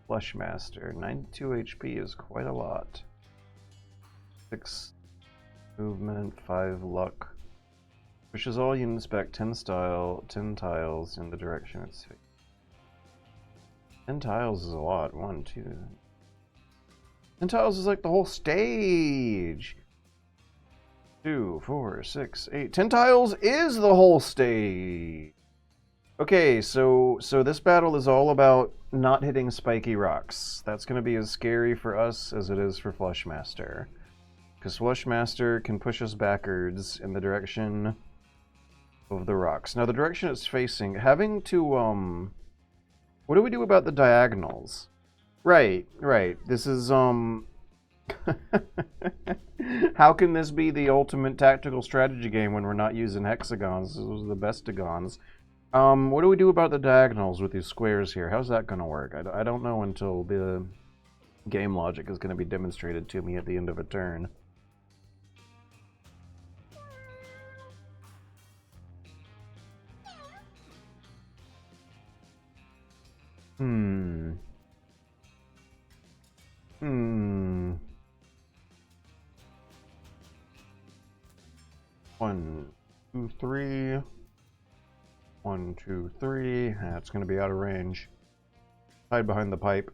Flushmaster. 92 HP is quite a lot. 6 movement, 5 luck. Pushes all units back 10 tiles in the direction it's facing. 10 tiles is a lot. 1, 2. 10 tiles is like the whole stage. 2, 4, 6, 8. 10 tiles is the whole stage. Okay, so this battle is all about not hitting spiky rocks. That's going to be as scary for us as it is for Flushmaster. Because Flushmaster can push us backwards in the direction of the rocks. Now, the direction it's facing, having to, what do we do about the diagonals? Right. This is, how can this be the ultimate tactical strategy game when we're not using hexagons? Those are the bestagons. What do we do about the diagonals with these squares here? How's that going to work? I don't know until the game logic is going to be demonstrated to me at the end of a turn. Hmm. 1, 2, 3. 1, 2, 3. It's going to be out of range. Hide behind the pipe.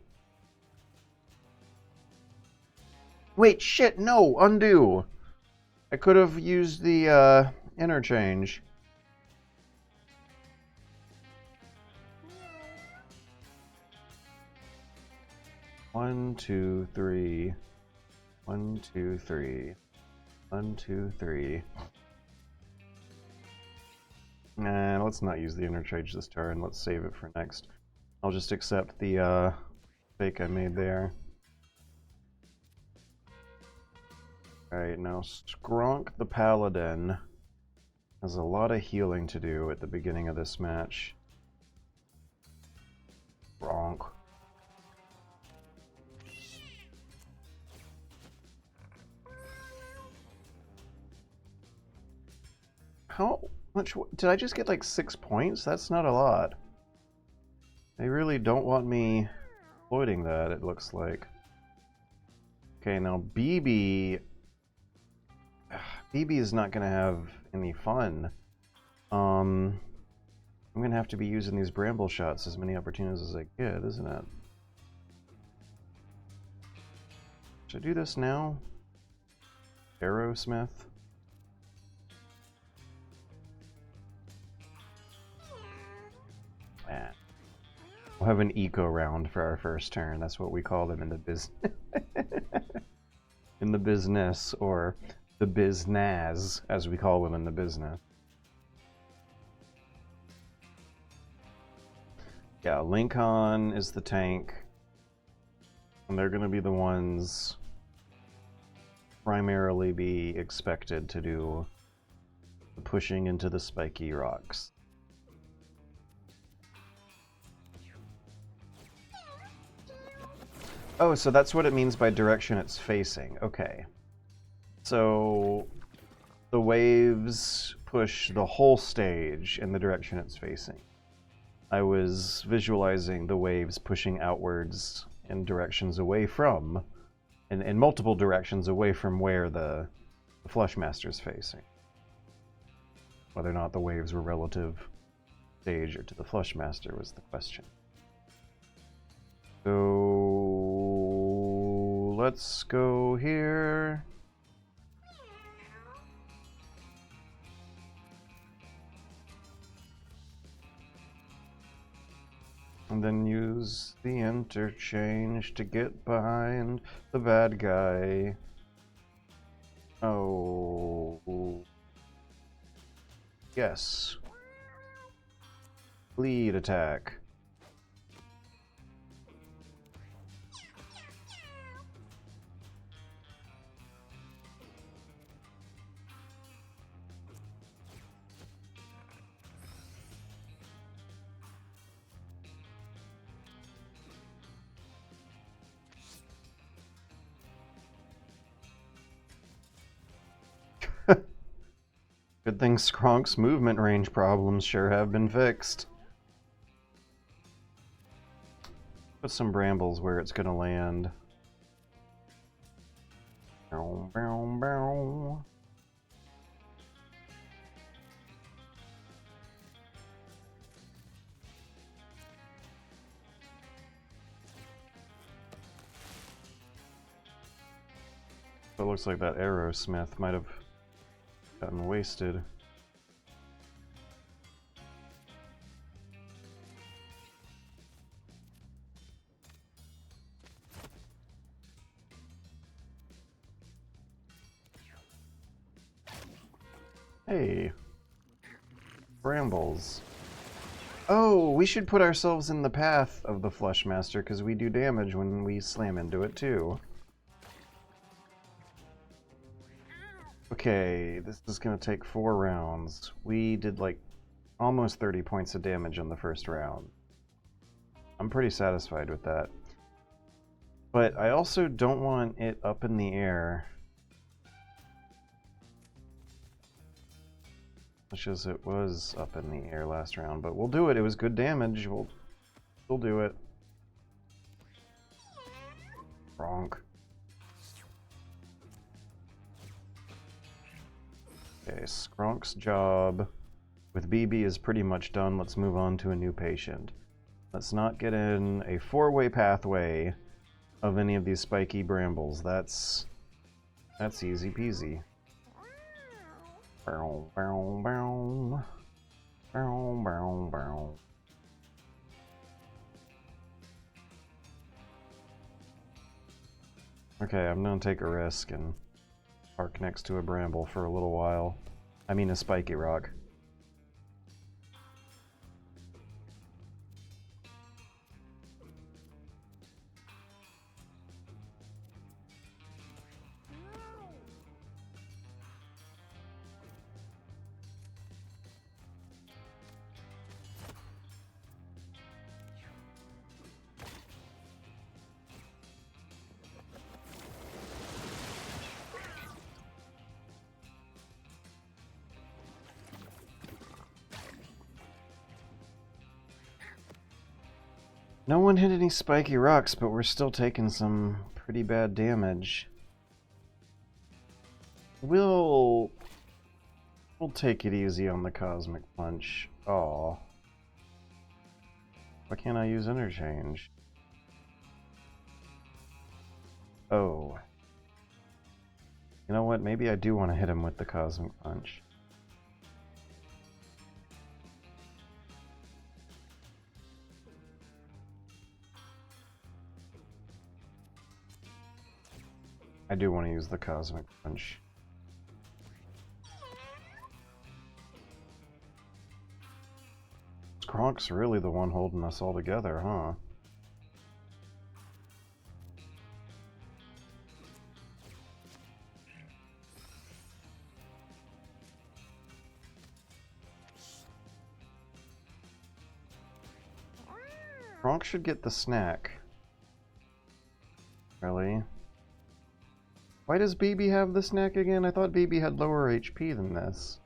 Wait, shit, no! Undo! I could have used the, interchange. One, two, three. 1, 2, 3. 1, 2, 3. Nah, let's not use the interchange this turn. Let's save it for next. I'll just accept the, mistake I made there. Alright, now Skronk the Paladin has a lot of healing to do at the beginning of this match. Skronk. How much did I just get? Like 6 points? That's not a lot. They really don't want me exploiting that, it looks like. Okay, now BB is not going to have any fun. I'm going to have to be using these bramble shots as many opportunities as I get, isn't it? Should I do this now? Aerosmith? We'll have an eco round for our first turn. That's what we call them in the business. In the business, or the biznaz, as we call them in the business. Yeah, Lincoln is the tank. And they're going to be the ones primarily be expected to do the pushing into the spiky rocks. Oh, so that's what it means by direction it's facing. Okay. So the waves push the whole stage in the direction it's facing. I was visualizing the waves pushing outwards in directions away from, in multiple directions away from where the Flushmaster's facing. Whether or not the waves were relative stage or to the Flushmaster was the question. So let's go here. And then use the interchange to get behind the bad guy. Oh. Yes. Lead attack. Good thing Skronk's movement range problems sure have been fixed. Put some brambles where it's gonna land. Bow, bow, bow. It looks like that Aerosmith might have gotten wasted. Hey. Brambles. Oh, we should put ourselves in the path of the Flushmaster because we do damage when we slam into it too. Okay, this is going to take 4 rounds. We did like almost 30 points of damage in the first round. I'm pretty satisfied with that. But I also don't want it up in the air. Much as it was up in the air last round, but we'll do it. It was good damage. We'll do it. Wrong. Okay, Skronk's job with BB is pretty much done. Let's move on to a new patient. Let's not get in a four-way pathway of any of these spiky brambles. That's easy peasy. Bow, bow, bow. Bow, bow, bow. Okay, I'm gonna take a risk and park next to a bramble for a little while. I mean a spiky rock. No one hit any spiky rocks, but we're still taking some pretty bad damage. We'll take it easy on the Cosmic Punch. Aw. Why can't I use interchange? Oh. You know what? Maybe I do want to hit him with the Cosmic Punch. I do want to use the Cosmic Punch. Kronk's really the one holding us all together, huh? Kronk should get the snack. Really? Why does BB have the snack again? I thought BB had lower HP than this.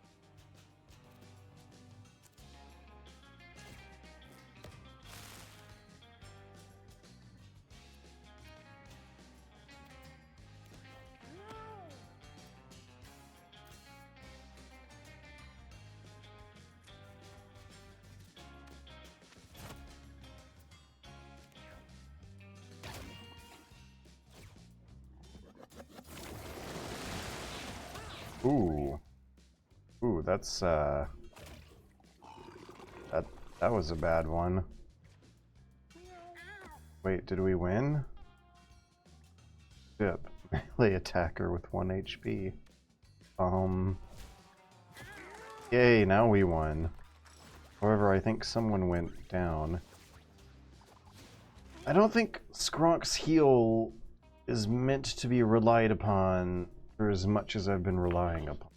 Ooh. Ooh, that's, that was a bad one. Wait, did we win? Yep. Melee attacker with 1 HP. Yay, now we won. However, I think someone went down. I don't think Skronk's heal is meant to be relied upon for as much as I've been relying upon.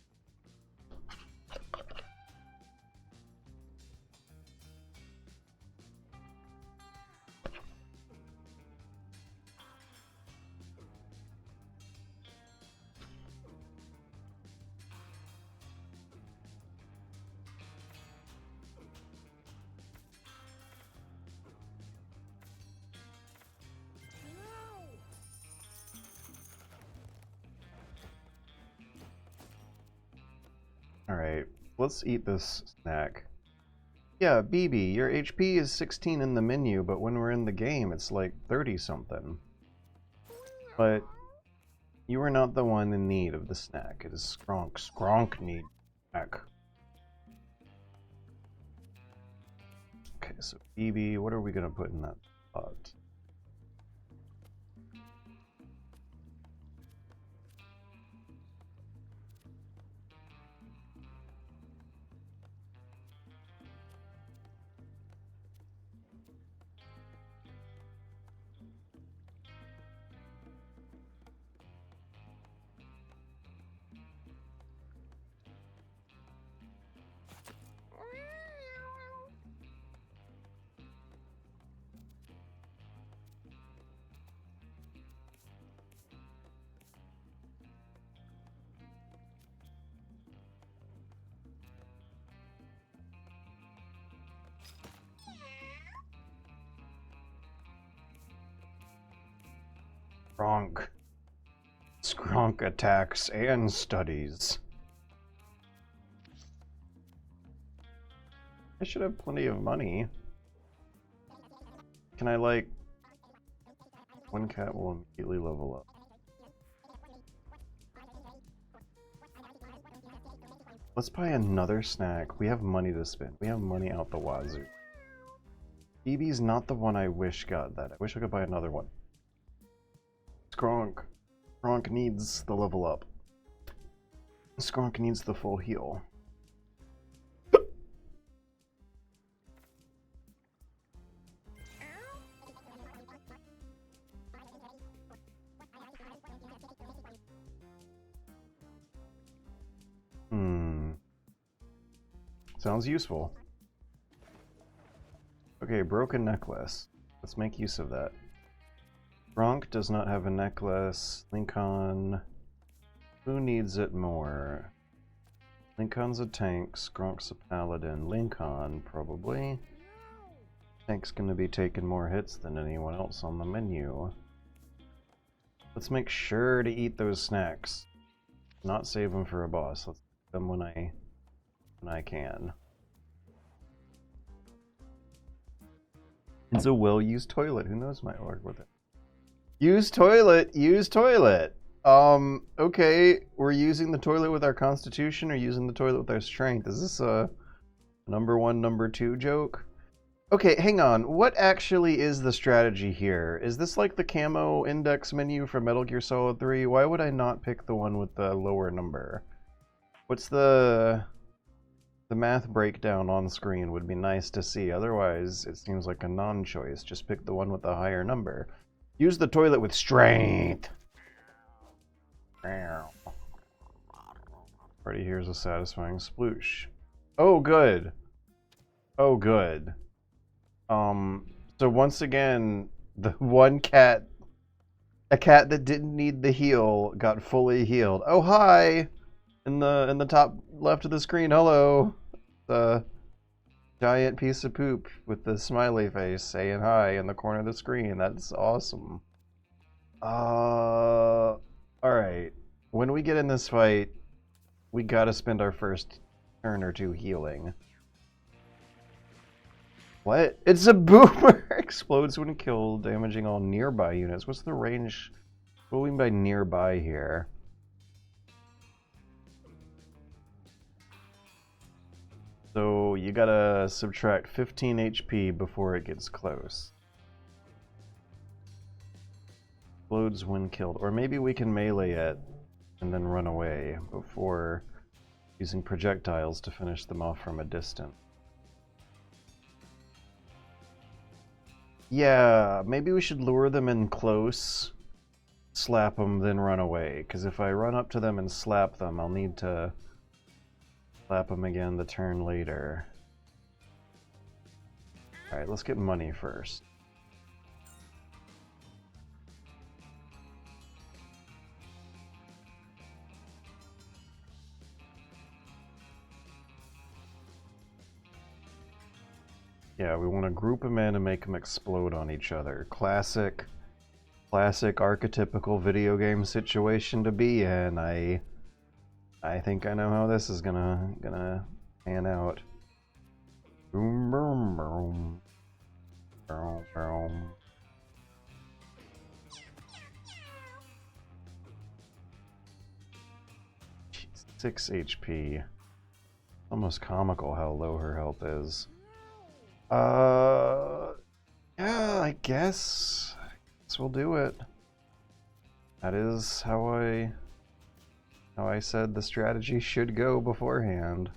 Alright, let's eat this snack. Yeah, BB, your HP is 16 in the menu, but when we're in the game, it's like 30-something. But you are not the one in need of the snack. It is Skronk. Skronk needs snack. Okay, so BB, what are we gonna put in that pot? Skronk. Skronk attacks and studies. I should have plenty of money. Can I, like... One cat will immediately level up. Let's buy another snack. We have money to spend. We have money out the wazoo. Phoebe's not the one I wish got that. I wish I could buy another one. Skronk. Skronk needs the level up. Skronk needs the full heal. Sounds useful. Okay, broken necklace. Let's make use of that. Skronk does not have a necklace. Lincoln. Who needs it more? Lincoln's a tank. Skronk's a paladin. Lincoln, probably. Tank's gonna be taking more hits than anyone else on the menu. Let's make sure to eat those snacks. Not save them for a boss. Let's eat them when I can. It's a well-used toilet. Who knows might work with it. Use toilet! Use toilet! Okay, we're using the toilet with our constitution or using the toilet with our strength? Is this a number 1, number 2 joke? Okay, hang on. What actually is the strategy here? Is this like the camo index menu for Metal Gear Solid 3? Why would I not pick the one with the lower number? What's the math breakdown on screen would be nice to see. Otherwise, it seems like a non-choice. Just pick the one with the higher number. Use the toilet with strength. Already here's a satisfying sploosh. Oh, good. Oh, good. So once again, the one cat, a cat that didn't need the heal, got fully healed. Oh, hi! In the top left of the screen, hello. The giant piece of poop with the smiley face saying hi in the corner of the screen. That's awesome. Alright. When we get in this fight, we gotta spend our first turn or two healing. What? It's a boomer! Explodes when killed, damaging all nearby units. What's the range? What do we mean by nearby here? So you gotta subtract 15 HP before it gets close. Explodes when killed. Or maybe we can melee it and then run away before using projectiles to finish them off from a distance. Yeah, maybe we should lure them in close, slap them, then run away. Because if I run up to them and slap them, I'll need to slap them again the turn later. Alright, let's get money first. Yeah, we want to group them in and make them explode on each other. Classic archetypical video game situation to be in. I think I know how this is gonna pan out. Boom, boom, boom. Boom, boom. Jeez, 6 HP. Almost comical how low her health is. Yeah, I guess we'll do it. That is how I said the strategy should go beforehand.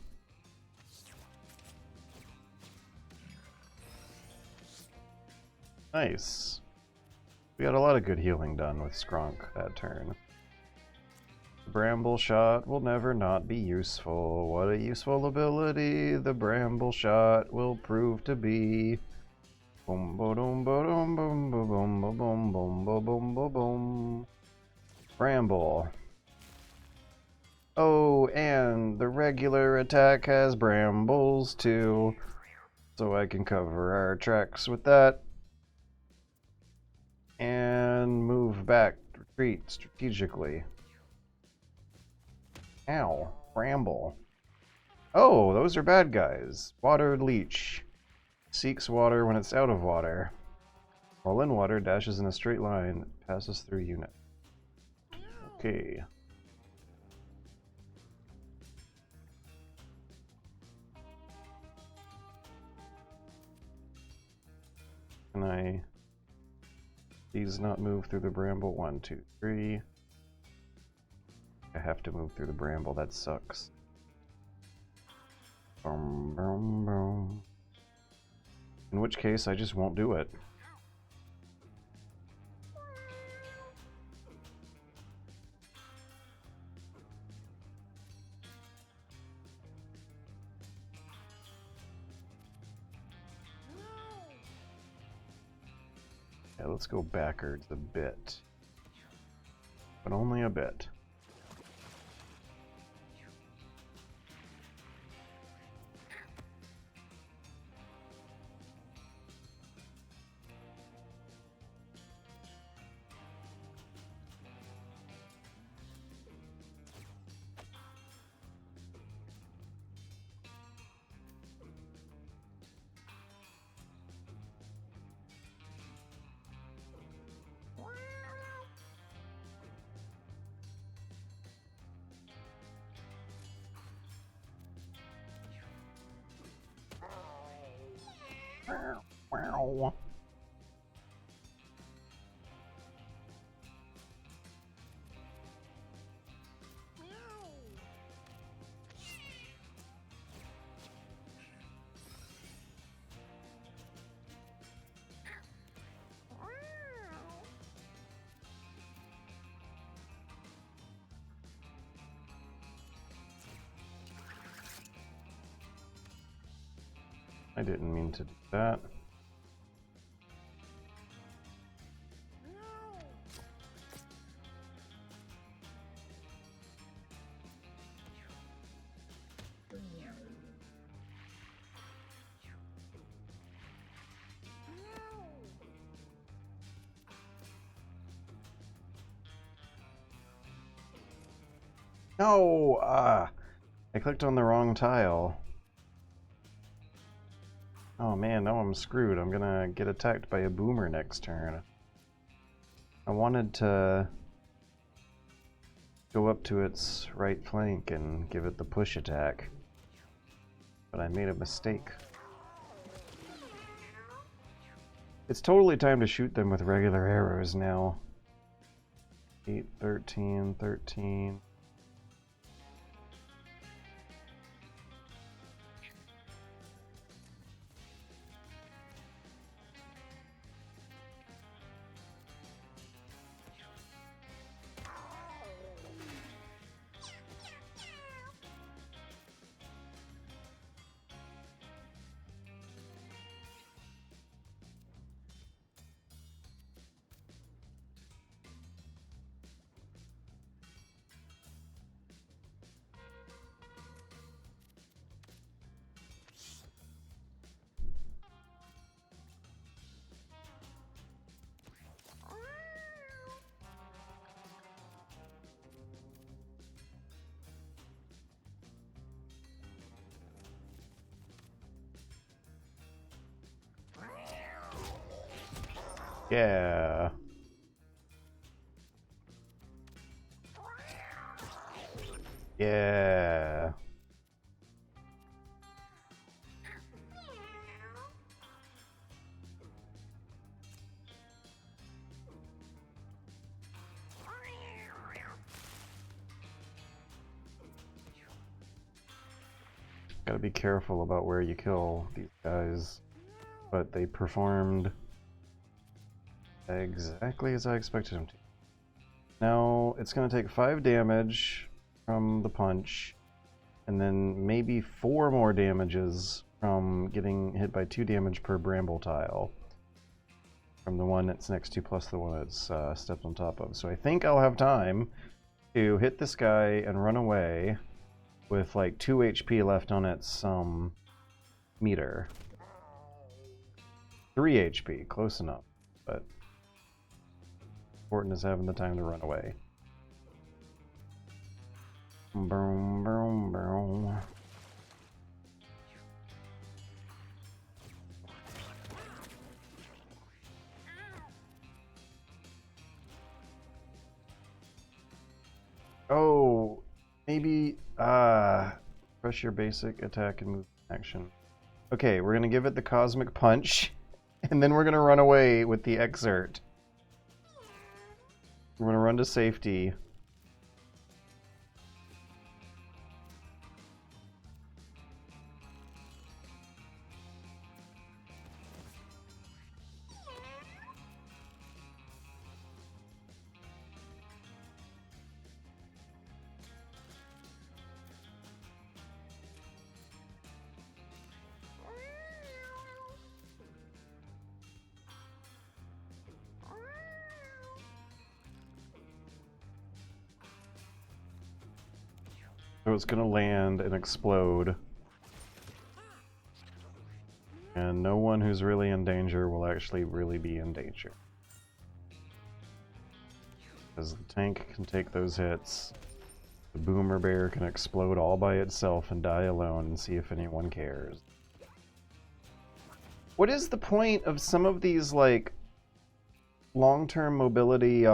Nice. We got a lot of good healing done with Skronk that turn. The Bramble Shot will never not be useful. What a useful ability the Bramble Shot will prove to be. Boom, boom, boom, boom, boom, boom, boom, boom, boom, boom, boom, boom. Bramble. Oh, and the regular attack has brambles too, so I can cover our tracks with that. And move back Treat strategically. Ow. Bramble. Oh, those are bad guys. Water leech. Seeks water when it's out of water. While in water, dashes in a straight line, passes through unit. Okay. Can I please not move through the bramble? 1, 2, 3. I have to move through the bramble, that sucks. Boom, boom, boom. In which case, I just won't do it. Yeah, let's go backwards a bit. But only a bit. Wow. I didn't mean to do that. No! I clicked on the wrong tile. Oh man, now I'm screwed. I'm gonna get attacked by a boomer next turn. I wanted to go up to its right flank and give it the push attack, but I made a mistake. It's totally time to shoot them with regular arrows now. 8, 13, 13. Yeah. Yeah. Gotta be careful about where you kill these guys, but they performed exactly as I expected them to. Now, it's gonna take 5 damage from the punch, and then maybe 4 more damages from getting hit by 2 damage per bramble tile. From the one that's next to plus the one that's stepped on top of. So I think I'll have time to hit this guy and run away with like 2 HP left on its meter. 3 HP, close enough, but important as having the time to run away. Boom, boom, boom. Oh, maybe, press your basic attack and move action. Okay, we're gonna give it the cosmic punch, and then we're gonna run away with the exert. We're gonna run to safety. So it's gonna land and explode. And no one who's really in danger will actually really be in danger. Because the tank can take those hits. The boomer bear can explode all by itself and die alone and see if anyone cares. What is the point of some of these, like, long-term mobility,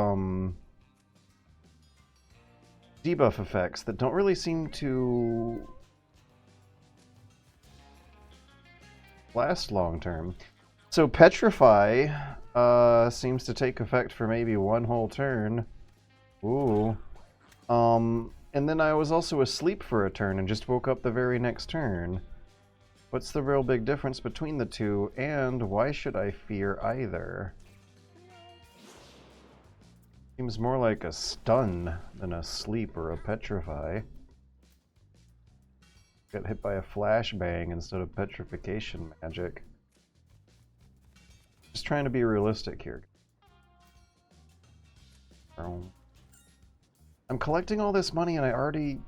debuff effects that don't really seem to last long-term? So Petrify seems to take effect for maybe one whole turn. Ooh. And then I was also asleep for a turn and just woke up the very next turn. What's the real big difference between the two, and why should I fear either? Seems more like a stun than a sleep or a petrify. Got hit by a flashbang instead of petrification magic. Just trying to be realistic here. I'm collecting all this money and I already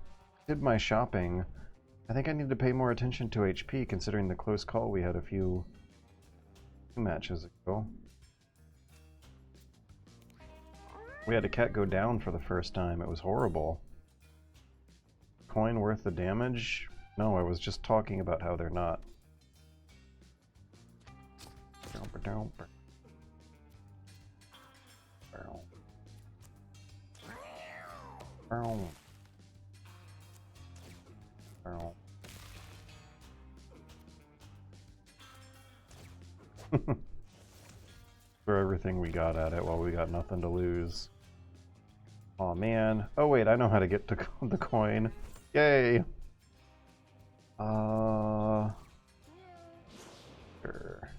did my shopping. I think I need to pay more attention to HP considering the close call we had a few matches ago. We had a cat go down for the first time. It was horrible. Coin worth the damage? No, I was just talking about how they're not. For everything we got at it while we got nothing to lose. Aw, man. Oh wait, I know how to get to the coin. Yay! Sure.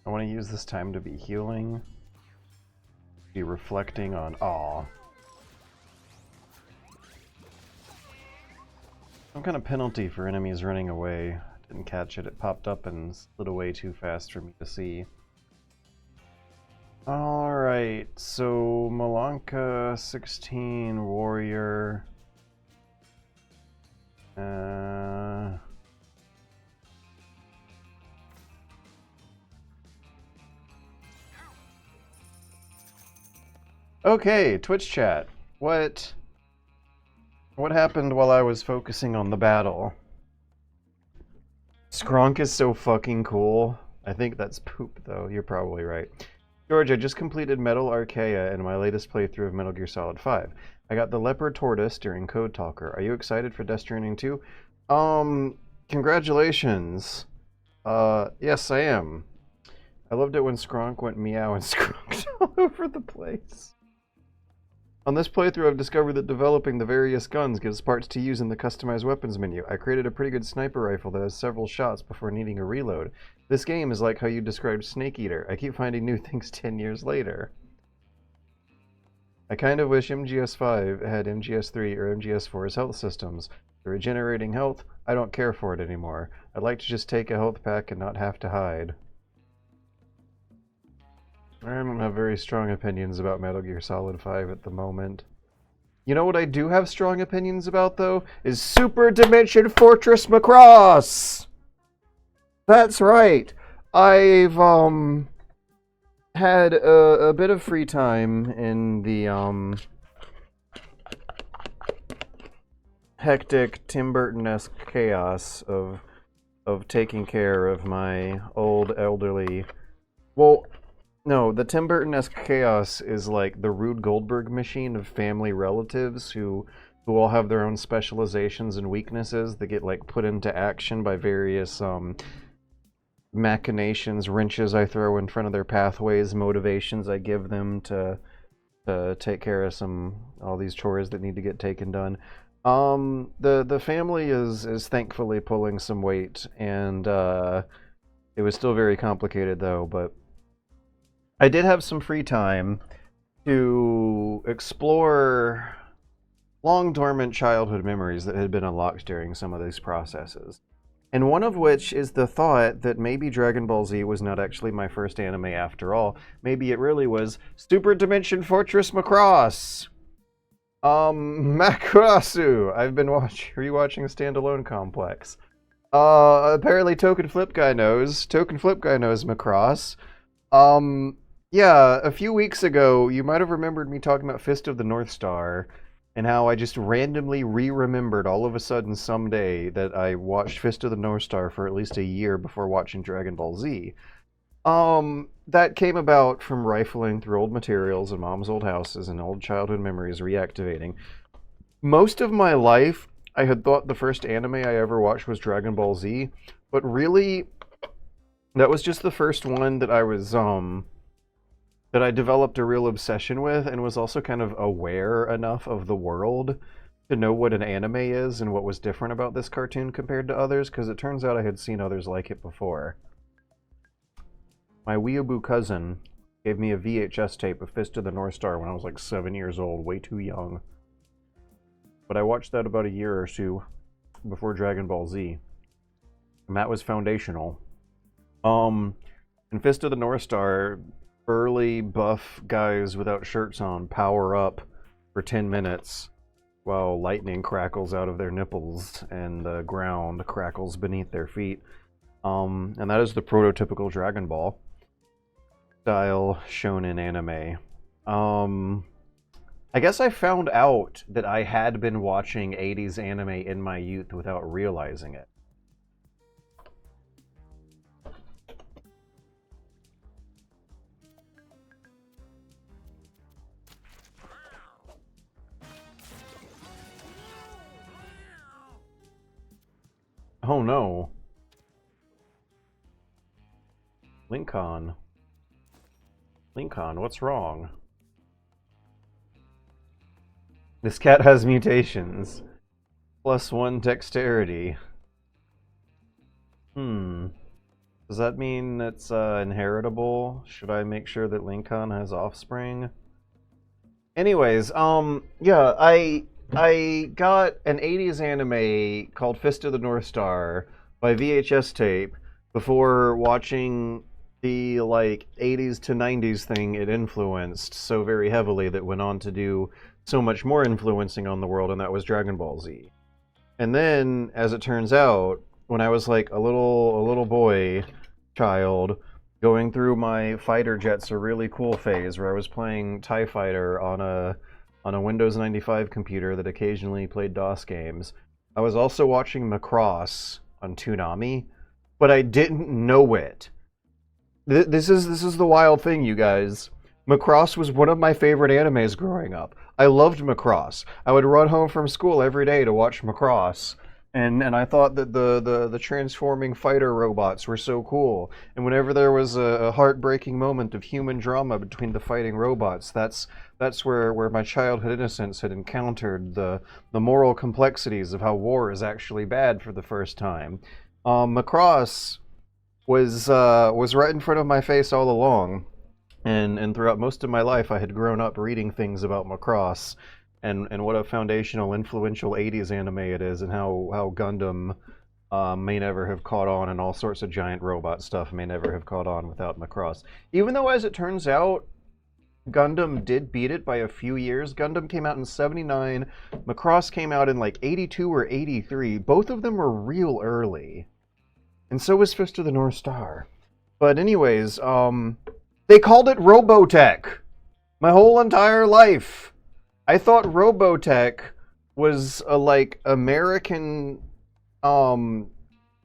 I want to use this time to be healing, be reflecting on awe. Some kind of penalty for enemies running away. Didn't catch it. It popped up and slid away too fast for me to see. Alright, so Malanka, 16, warrior. Okay, Twitch chat. What happened while I was focusing on the battle? Skronk is so fucking cool. I think that's poop, though. You're probably right. George, I just completed Metal Archaea in my latest playthrough of Metal Gear Solid 5. I got the Leopard Tortoise during Code Talker. Are you excited for Death Stranding 2? Congratulations. Yes, I am. I loved it when Skronk went meow and skronked all over the place. On this playthrough, I've discovered that developing the various guns gives parts to use in the customized weapons menu. I created a pretty good sniper rifle that has several shots before needing a reload. This game is like how you described Snake Eater. I keep finding new things 10 years later. I kind of wish MGS5 had MGS3 or MGS4's health systems. The regenerating health, I don't care for it anymore. I'd like to just take a health pack and not have to hide. I don't have very strong opinions about Metal Gear Solid 5 at the moment. You know what I do have strong opinions about, though? Is Super Dimension Fortress Macross! That's right! I've, had a bit of free time in the, hectic Tim Burton-esque chaos of taking care of my old elderly... Well, no, the Tim Burton-esque chaos is like the Rube Goldberg machine of family relatives who all have their own specializations and weaknesses that get like put into action by various machinations, wrenches I throw in front of their pathways, motivations I give them to take care of all these chores that need to get taken done. The family is thankfully pulling some weight, and it was still very complicated though, but I did have some free time to explore long dormant childhood memories that had been unlocked during some of these processes. And one of which is the thought that maybe Dragon Ball Z was not actually my first anime after all. Maybe it really was Super Dimension Fortress Macross! Macrossu! I've been rewatching Standalone Complex. Apparently Token Flip Guy knows. Token Flip Guy knows Macross. Yeah, a few weeks ago, you might have remembered me talking about Fist of the North Star, and how I just randomly re-remembered all of a sudden someday that I watched Fist of the North Star for at least a year before watching Dragon Ball Z. That came about from rifling through old materials in Mom's old houses and old childhood memories reactivating. Most of my life, I had thought the first anime I ever watched was Dragon Ball Z, but really, that was just the first one that I was, that I developed a real obsession with, and was also kind of aware enough of the world to know what an anime is and what was different about this cartoon compared to others, because it turns out I had seen others like it before. My weeaboo cousin gave me a VHS tape of Fist of the North Star when I was like 7 years old, way too young. But I watched that about a year or two before Dragon Ball Z, and that was foundational. In Fist of the North Star, burly, buff guys without shirts on power up for 10 minutes while lightning crackles out of their nipples and the ground crackles beneath their feet. And that is the prototypical Dragon Ball style shonen anime. I guess I found out that I had been watching 80s anime in my youth without realizing it. Oh no. Lincoln, what's wrong? This cat has mutations. +1 dexterity. Does that mean it's inheritable? Should I make sure that Lincoln has offspring? Anyways, yeah, I got an 80s anime called Fist of the North Star by VHS tape before watching the, like, 80s to 90s thing it influenced so very heavily that went on to do so much more influencing on the world, and that was Dragon Ball Z. And then, as it turns out, when I was like a little boy child, going through my fighter jets a really cool phase where I was playing TIE Fighter on a Windows 95 computer that occasionally played DOS games, I was also watching Macross on Toonami, but I didn't know it. This is the wild thing, you guys. Macross was one of my favorite animes growing up. I loved Macross. I would run home from school every day to watch Macross, and I thought that the transforming fighter robots were so cool. And whenever there was a heartbreaking moment of human drama between the fighting robots, that's where my childhood innocence had encountered the moral complexities of how war is actually bad for the first time. Macross was right in front of my face all along. And throughout most of my life, I had grown up reading things about Macross, and what a foundational, influential '80s anime it is, and how Gundam may never have caught on, and all sorts of giant robot stuff may never have caught on without Macross. Even though, as it turns out, Gundam did beat it by a few years. Gundam came out in '79. Macross came out in like '82 or '83. Both of them were real early. And so was Fist of the North Star. But anyways, they called it Robotech. My whole entire life, I thought Robotech was a like American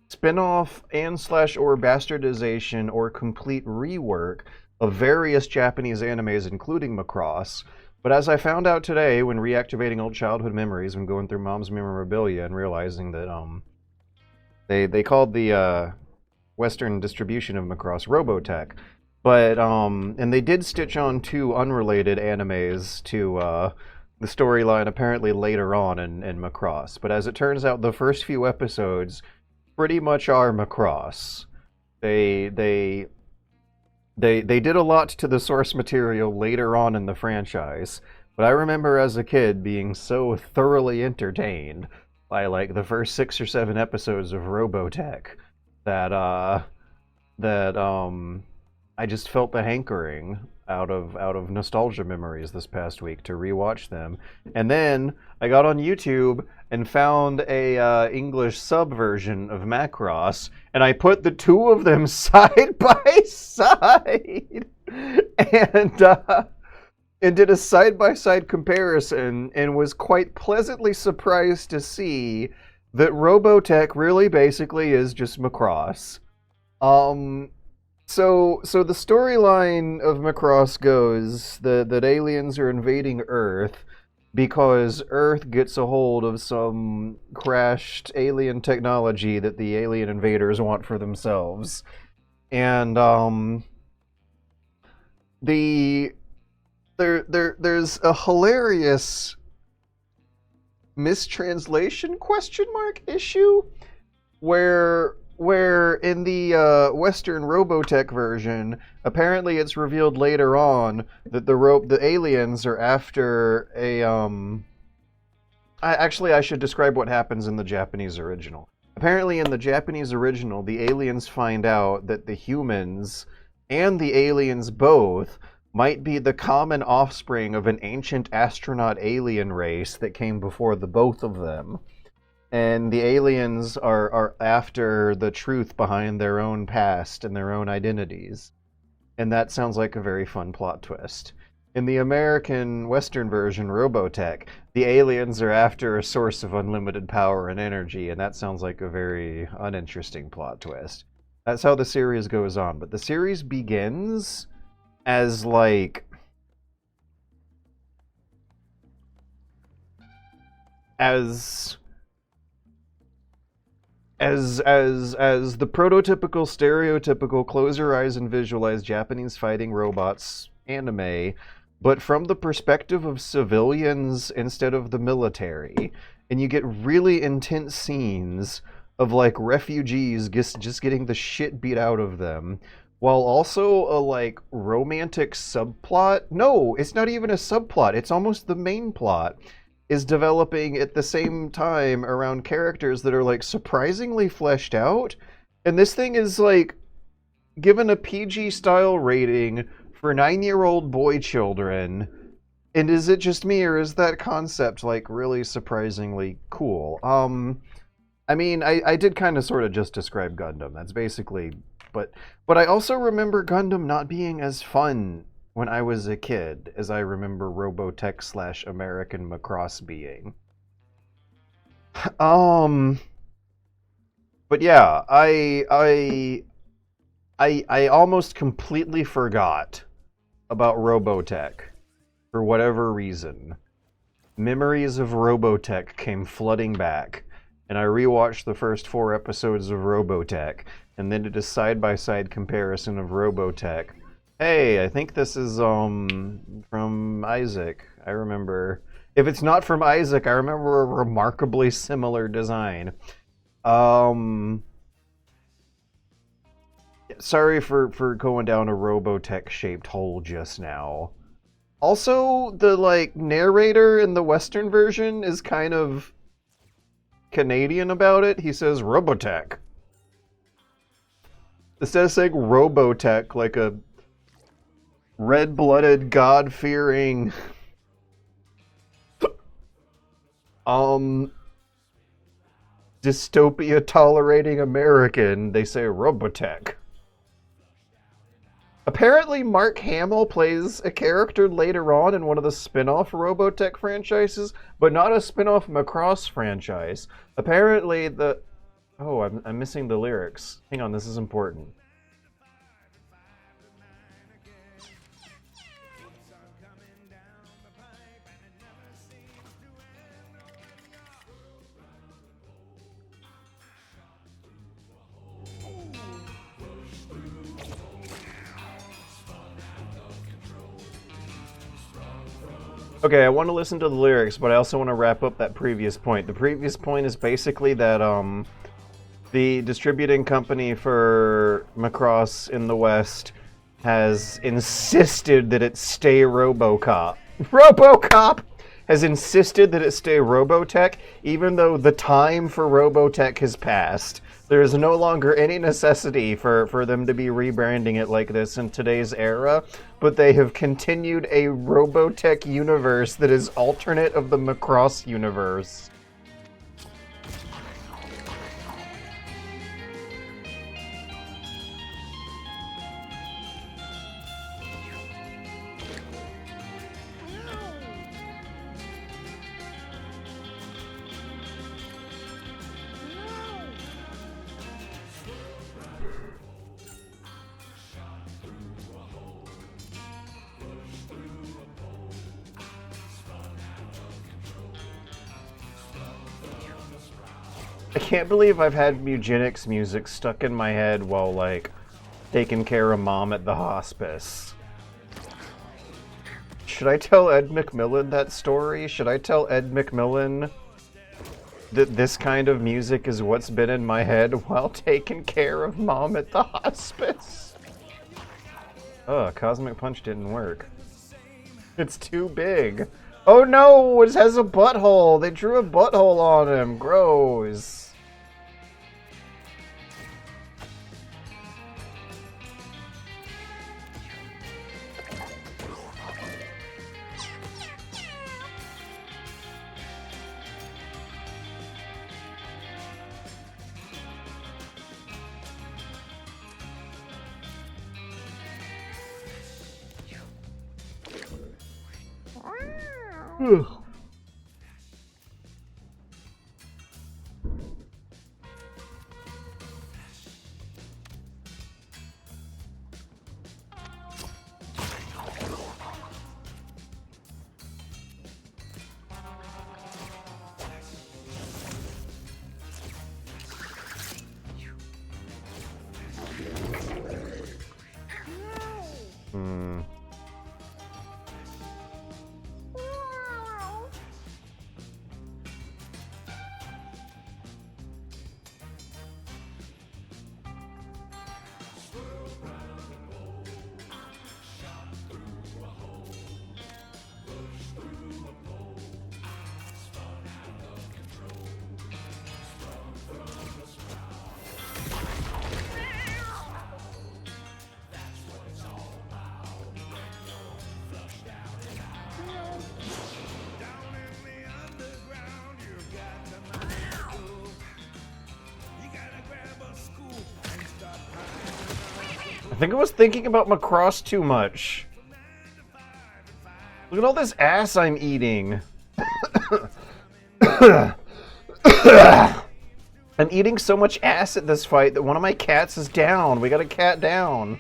spin-off and slash or bastardization or complete rework of various Japanese animes, including Macross. But as I found out today, when reactivating old childhood memories, when going through Mom's memorabilia and realizing that they called the Western distribution of Macross Robotech, but and they did stitch on two unrelated animes to the storyline apparently later on in Macross. But as it turns out, the first few episodes pretty much are Macross. They did a lot to the source material later on in the franchise, but I remember as a kid being so thoroughly entertained by like the first 6 or 7 episodes of Robotech that I just felt the hankering out of nostalgia memories this past week to rewatch them. And then I got on YouTube and found a English sub version of Macross, and I put the two of them side by side, and did a side by side comparison, and was quite pleasantly surprised to see that Robotech really basically is just Macross. So the storyline of Macross goes that aliens are invading Earth because Earth gets a hold of some crashed alien technology that the alien invaders want for themselves. And there's a hilarious mistranslation issue where in the Western Robotech version, apparently it's revealed later on that the aliens are after a I should describe what happens in the Japanese original. Apparently in the Japanese original, the aliens find out that the humans and the aliens both might be the common offspring of an ancient astronaut alien race that came before the both of them. And the aliens are after the truth behind their own past and their own identities. And that sounds like a very fun plot twist. In the American Western version, Robotech, the aliens are after a source of unlimited power and energy, and that sounds like a very uninteresting plot twist. That's how the series goes on. But the series begins as like as the prototypical, stereotypical, close your eyes and visualize Japanese fighting robots anime, but from the perspective of civilians instead of the military. And you get really intense scenes of like refugees just getting the shit beat out of them, while also a like romantic subplot. No, it's not even a subplot. It's almost the main plot is developing at the same time around characters that are like surprisingly fleshed out. And this thing is like given a PG style rating for 9-year-old boy children. And is it just me, or is that concept like really surprisingly cool? I mean, I did kind of sort of just describe Gundam. That's basically, but I also remember Gundam not being as fun when I was a kid as I remember Robotech / American Macross being. But yeah, I almost completely forgot about Robotech for whatever reason. Memories of Robotech came flooding back, and I rewatched the first 4 episodes of Robotech, and then did a side-by-side comparison of Robotech. Hey, I think this is from Isaac. I remember. If it's not from Isaac, I remember a remarkably similar design. Sorry for going down a Robotech-shaped hole just now. Also, the, like, narrator in the Western version is kind of Canadian about it. He says Robotech. Instead of saying Robotech, like a red-blooded, God-fearing, dystopia-tolerating American, they say Robotech. Apparently, Mark Hamill plays a character later on in one of the spin-off Robotech franchises, but not a spin-off Macross franchise. Apparently, the... Oh, I'm missing the lyrics. Hang on, this is important. Okay, I want to listen to the lyrics, but I also want to wrap up that previous point. The previous point is basically that the distributing company for Macross in the West has insisted that it stay RoboCop. RoboCop has insisted that it stay Robotech, even though the time for Robotech has passed. There is no longer any necessity for them to be rebranding it like this in today's era, but they have continued a Robotech universe that is alternate of the Macross universe. I can't believe I've had Mewgenics music stuck in my head while, like, taking care of Mom at the hospice. Should I tell Ed McMillan that story? Should I tell Ed McMillan that this kind of music is what's been in my head while taking care of Mom at the hospice? Ugh, Cosmic Punch didn't work. It's too big. Oh no, it has a butthole. They drew a butthole on him. Gross. Ugh. I think I was thinking about Macross too much. Look at all this ass I'm eating. I'm eating so much ass at this fight that one of my cats is down. We got a cat down.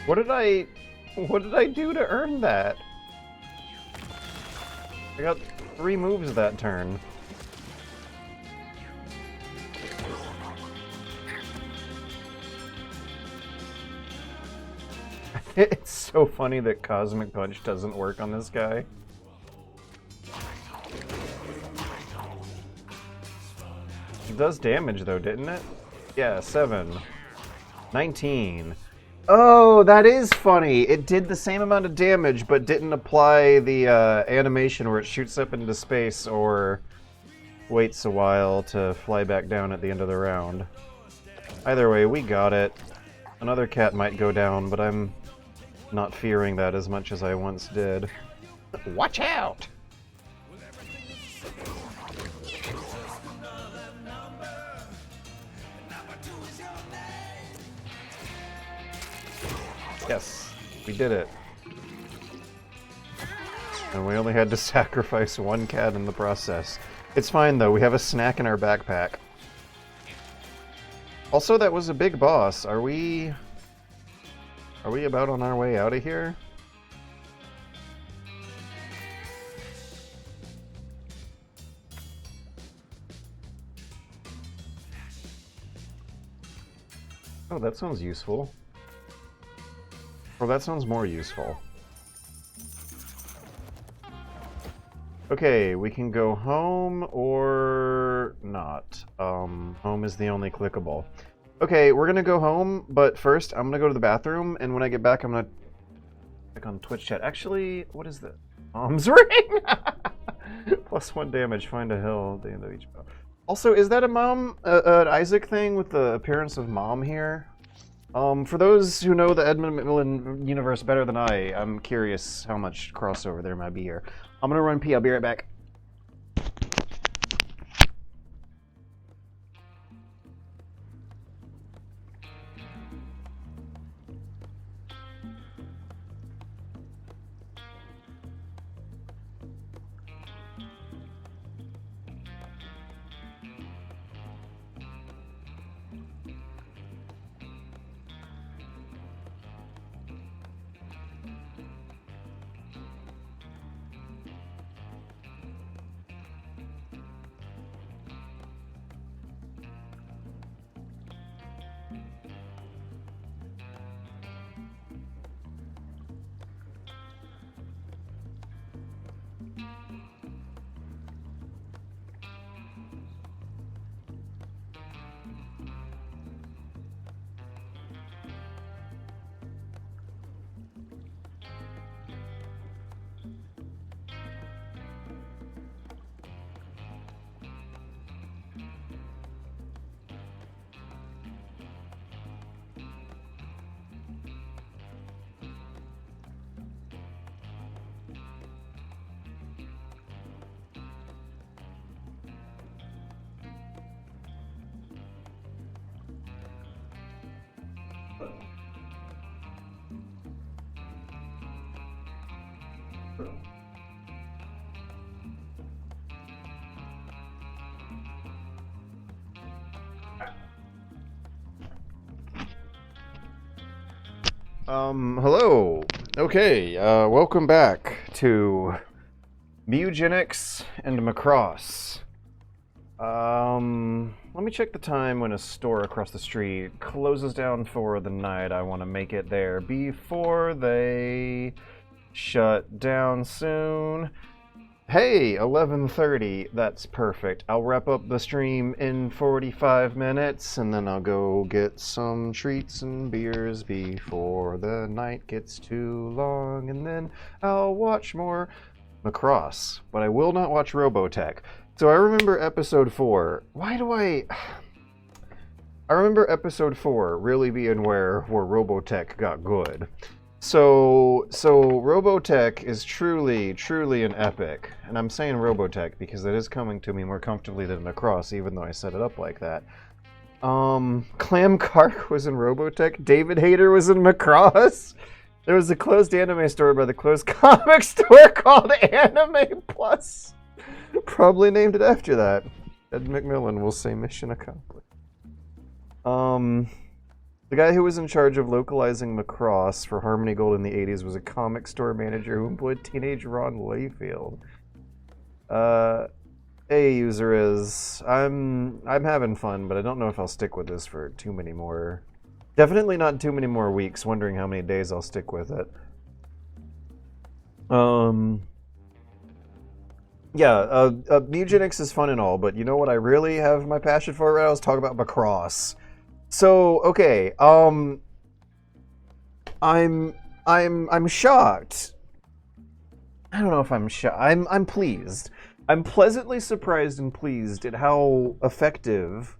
What did I do to earn that? I got 3 moves that turn. It's so funny that Cosmic Punch doesn't work on this guy. It does damage though, didn't it? Yeah, 7. 19. Oh, that is funny. It did the same amount of damage, but didn't apply the animation where it shoots up into space or waits a while to fly back down at the end of the round. Either way, we got it. Another cat might go down, but I'm not fearing that as much as I once did. Watch out! Yes, we did it. And we only had to sacrifice 1 cat in the process. It's fine though, we have a snack in our backpack. Also, that was a big boss. Are we about on our way out of here? Oh, that sounds useful. Oh, that sounds more useful. Okay, we can go home or not. Home is the only clickable. Okay, we're gonna go home, but first I'm gonna go to the bathroom, and when I get back I'm gonna click on Twitch chat. Actually, what is that? Mom's ring! +1 damage, find a hill at the end of each bow. Also, is that a mom, an Isaac thing with the appearance of mom here? For those who know the Edmund McMillan universe better than I'm curious how much crossover there might be here. I'm gonna run pee, I'll be right back. Hello. Okay, welcome back to Mewgenics and Macross. Let me check the time when a store across the street closes down for the night. I want to make it there before they shut down soon. Hey, 11:30. That's perfect. I'll wrap up the stream in 45 minutes, and then I'll go get some treats and beers before the night gets too long, and then I'll watch more Macross. But I will not watch Robotech. So I remember episode 4. I remember episode 4 really being where Robotech got good. So Robotech is truly an epic. And I'm saying Robotech because it is coming to me more comfortably than Macross, even though I set it up like that. Clam Kark was in Robotech. David Hayter was in Macross. There was a closed anime store by the closed comic store called Anime Plus. Probably named it after that. Ed McMillan will say mission accomplished. The guy who was in charge of localizing Macross for Harmony Gold in the 80s was a comic store manager who employed teenage Ron Layfield. Hey, user is. I'm having fun, but I don't know if I'll stick with this for too many more. Definitely not too many more weeks, wondering how many days I'll stick with it. Yeah, Mewgenics is fun and all, but you know what I really have my passion for right now is talk about Macross. So, okay, I'm shocked. I don't know if I'm shocked. I'm pleased. I'm pleasantly surprised and pleased at how effective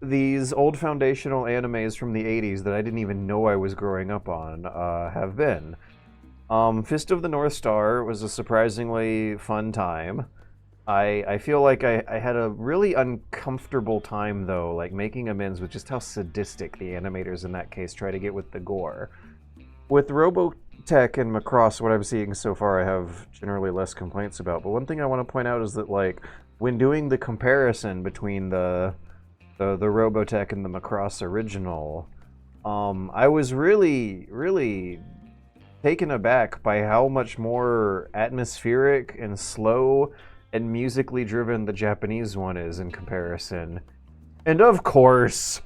these old foundational animes from the 80s that I didn't even know I was growing up on have been. Fist of the North Star was a surprisingly fun time. I feel like I had a really uncomfortable time, though, like making amends with just how sadistic the animators in that case try to get with the gore. With Robotech and Macross, what I'm seeing so far, I have generally less complaints about. But one thing I want to point out is that, like, when doing the comparison between the Robotech and the Macross original, I was really taken aback by how much more atmospheric and slow and musically driven the Japanese one is in comparison. And of course,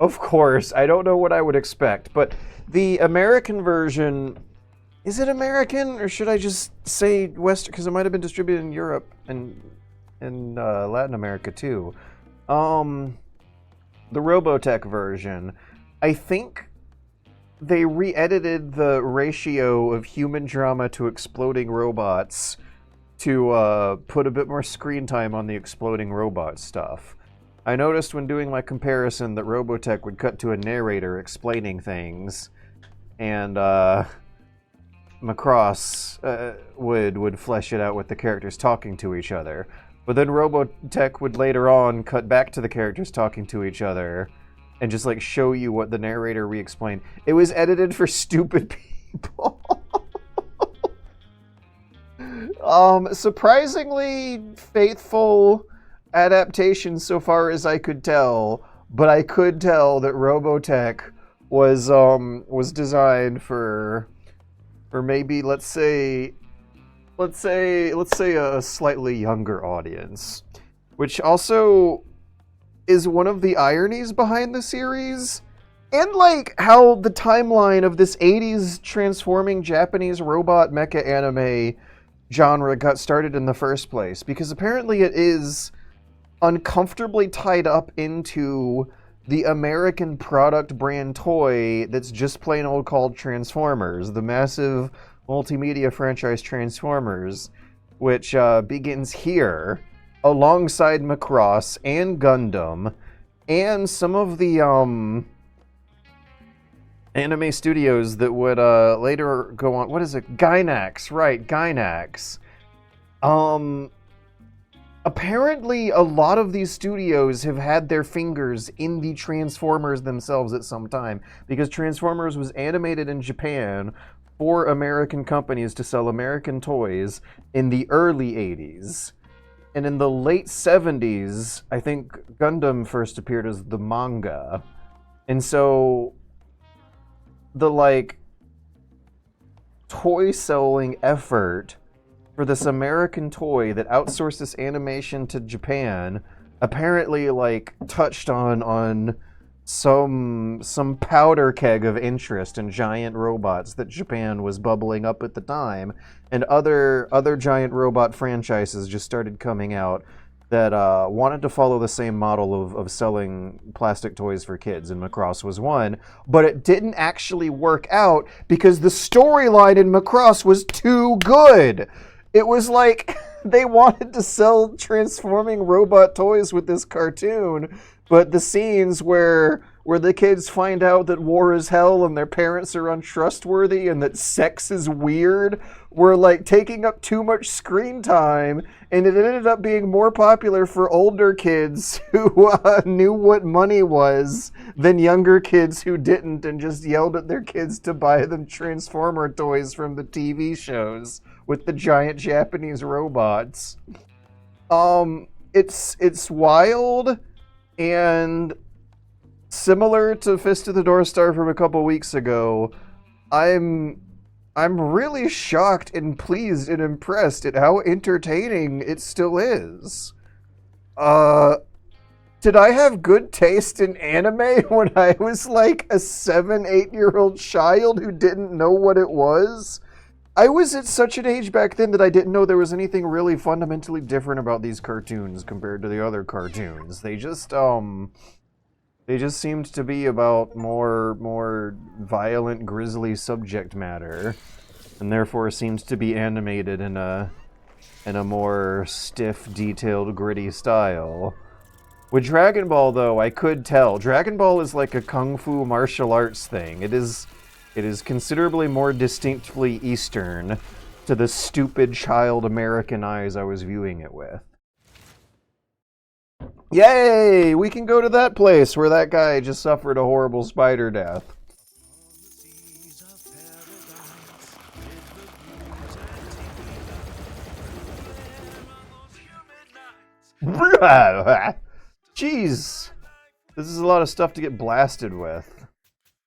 I don't know what I would expect, but the American version, is it American, or should I just say Western, because it might have been distributed in Europe and in Latin America too. The Robotech version, I think they re-edited the ratio of human drama to exploding robots to put a bit more screen time on the exploding robot stuff. I noticed when doing my comparison that Robotech would cut to a narrator explaining things, and Macross would flesh it out with the characters talking to each other. But then Robotech would later on cut back to the characters talking to each other and just like show you what the narrator re-explained. It was edited for stupid people. Surprisingly faithful adaptation so far as I could tell, but I could tell that Robotech was designed for maybe let's say a slightly younger audience, which also is one of the ironies behind the series, and like how the timeline of this 80s transforming Japanese robot mecha anime genre got started in the first place, because apparently it is uncomfortably tied up into the American product brand toy that's just plain old called Transformers, the massive multimedia franchise Transformers, which begins here alongside Macross and Gundam and some of the anime studios that would later go on. What is it? Gainax, right? Gainax. Apparently, a lot of these studios have had their fingers in the Transformers themselves at some time, because Transformers was animated in Japan for American companies to sell American toys in the early 80s. And in the late 70s, I think Gundam first appeared as the manga. And so the like toy selling effort for this American toy that outsourced this animation to Japan apparently like touched on some powder keg of interest in giant robots that Japan was bubbling up at the time, and other giant robot franchises just started coming out that wanted to follow the same model of selling plastic toys for kids, and Macross was one, but it didn't actually work out because the storyline in Macross was too good. It was like they wanted to sell transforming robot toys with this cartoon, but the scenes where the kids find out that war is hell and their parents are untrustworthy and that sex is weird were like taking up too much screen time, and it ended up being more popular for older kids who knew what money was than younger kids who didn't and just yelled at their kids to buy them Transformer toys from the TV shows with the giant Japanese robots. It's wild and similar to Fist of the North Star from a couple weeks ago, I'm really shocked and pleased and impressed at how entertaining it still is. Did I have good taste in anime when I was like a 7-8-year-old child who didn't know what it was? I was at such an age back then that I didn't know there was anything really fundamentally different about these cartoons compared to the other cartoons. They just seemed to be about more violent, grisly subject matter, and therefore seemed to be animated in a more stiff, detailed, gritty style. With Dragon Ball, though, I could tell. Dragon Ball is like a kung fu martial arts thing. It is considerably more distinctly Eastern to the stupid child American eyes I was viewing it with. Yay! We can go to that place where that guy just suffered a horrible spider death. Jeez. This is a lot of stuff to get blasted with.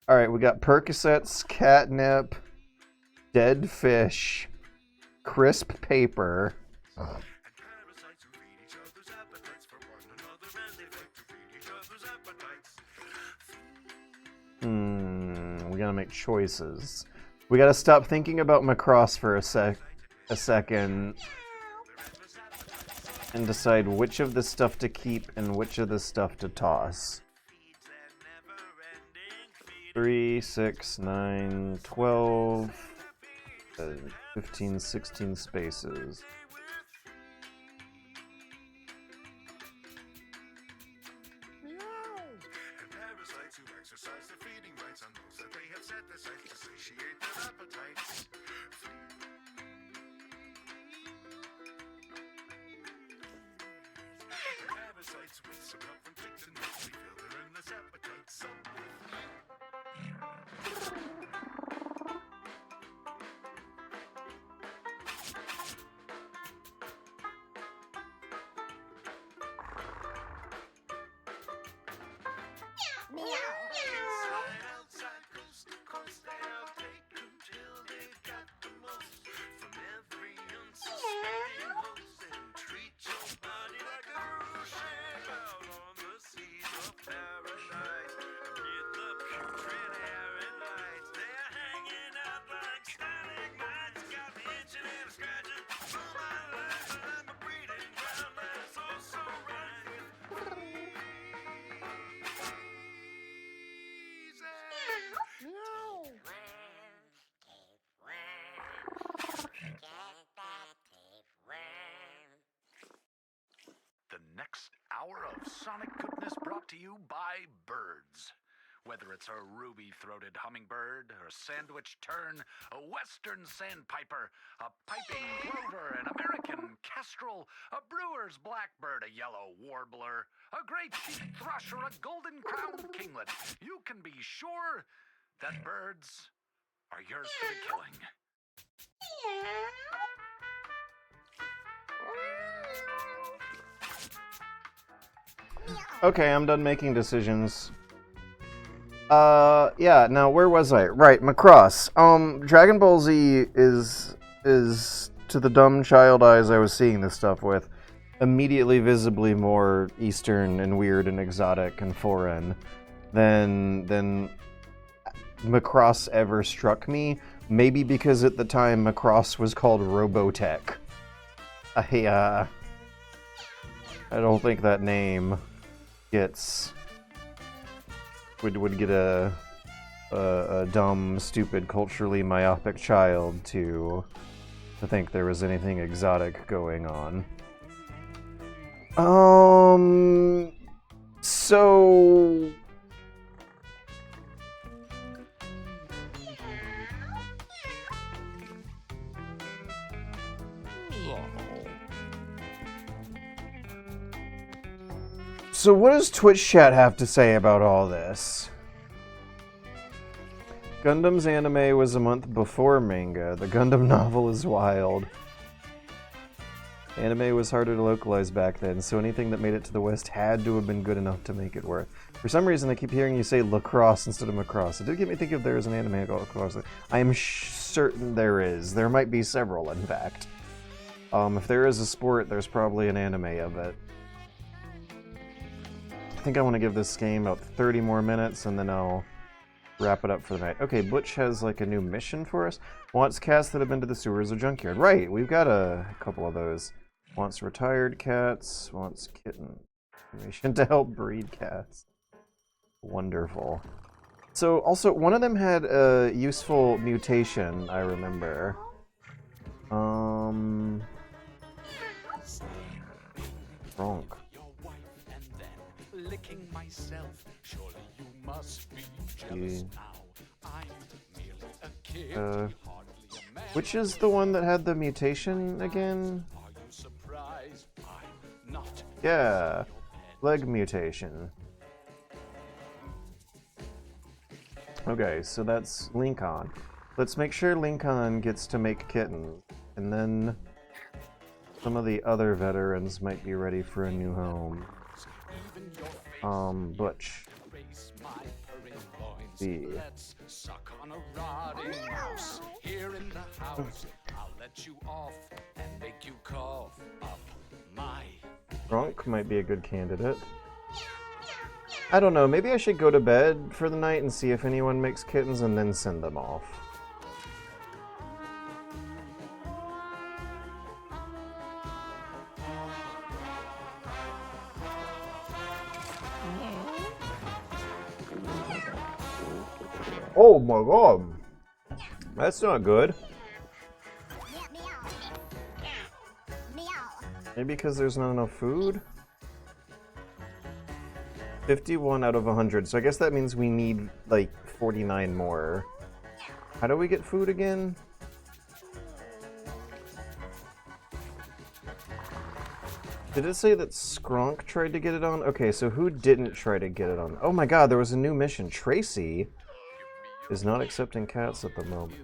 Alright, we got Percocets, catnip, dead fish, crisp paper. We gotta make choices. We gotta stop thinking about Macross for a second and decide which of the stuff to keep and which of the stuff to toss. 3, 6, 9, 12, 15, 16 spaces. Hour of sonic goodness brought to you by birds. Whether it's a ruby-throated hummingbird, a sandwich tern, a western sandpiper, a piping plover, an American kestrel, a brewer's blackbird, a yellow warbler, a great cheek thrush, or a golden-crowned kinglet, you can be sure that birds are yours for the killing. Okay, I'm done making decisions. Yeah, now where was I? Right, Macross. Dragon Ball Z is to the dumb child eyes I was seeing this stuff with, immediately visibly more Eastern and weird and exotic and foreign than Macross ever struck me. Maybe because at the time Macross was called Robotech. I don't think that name would get a dumb, stupid, culturally myopic child to think there was anything exotic going on. So So what does Twitch chat have to say about all this? Gundam's anime was a month before manga. The Gundam novel is wild. Anime was harder to localize back then, so anything that made it to the West had to have been good enough to make it worth. For some reason, I keep hearing you say lacrosse instead of macrosse. It did get me thinking if there is an anime called lacrosse. I am certain there is. There might be several, in fact. If there is a sport, there's probably an anime of it. I think I want to give this game about 30 more minutes, and then I'll wrap it up for the night. Okay, Butch has like a new mission for us. Wants cats that have been to the sewers or junkyard. Right, we've got a couple of those. Wants retired cats. Wants kitten information to help breed cats. Wonderful. So, also, one of them had a useful mutation, I remember. Bronk. Which is the one that had the mutation again? Yeah, leg mutation. Okay, so that's Lincoln. Let's make sure Lincoln gets to make kittens, and then some of the other veterans might be ready for a new home. Butch. B. Drunk might be a good candidate. I don't know, maybe I should go to bed for the night and see if anyone makes kittens and then send them off. Oh my god! That's not good. Maybe because there's not enough food? 51 out of 100, so I guess that means we need, like, 49 more. How do we get food again? Did it say that Skronk tried to get it on? Okay, so who didn't try to get it on? Oh my god, there was a new mission. Tracy is not accepting cats at the moment.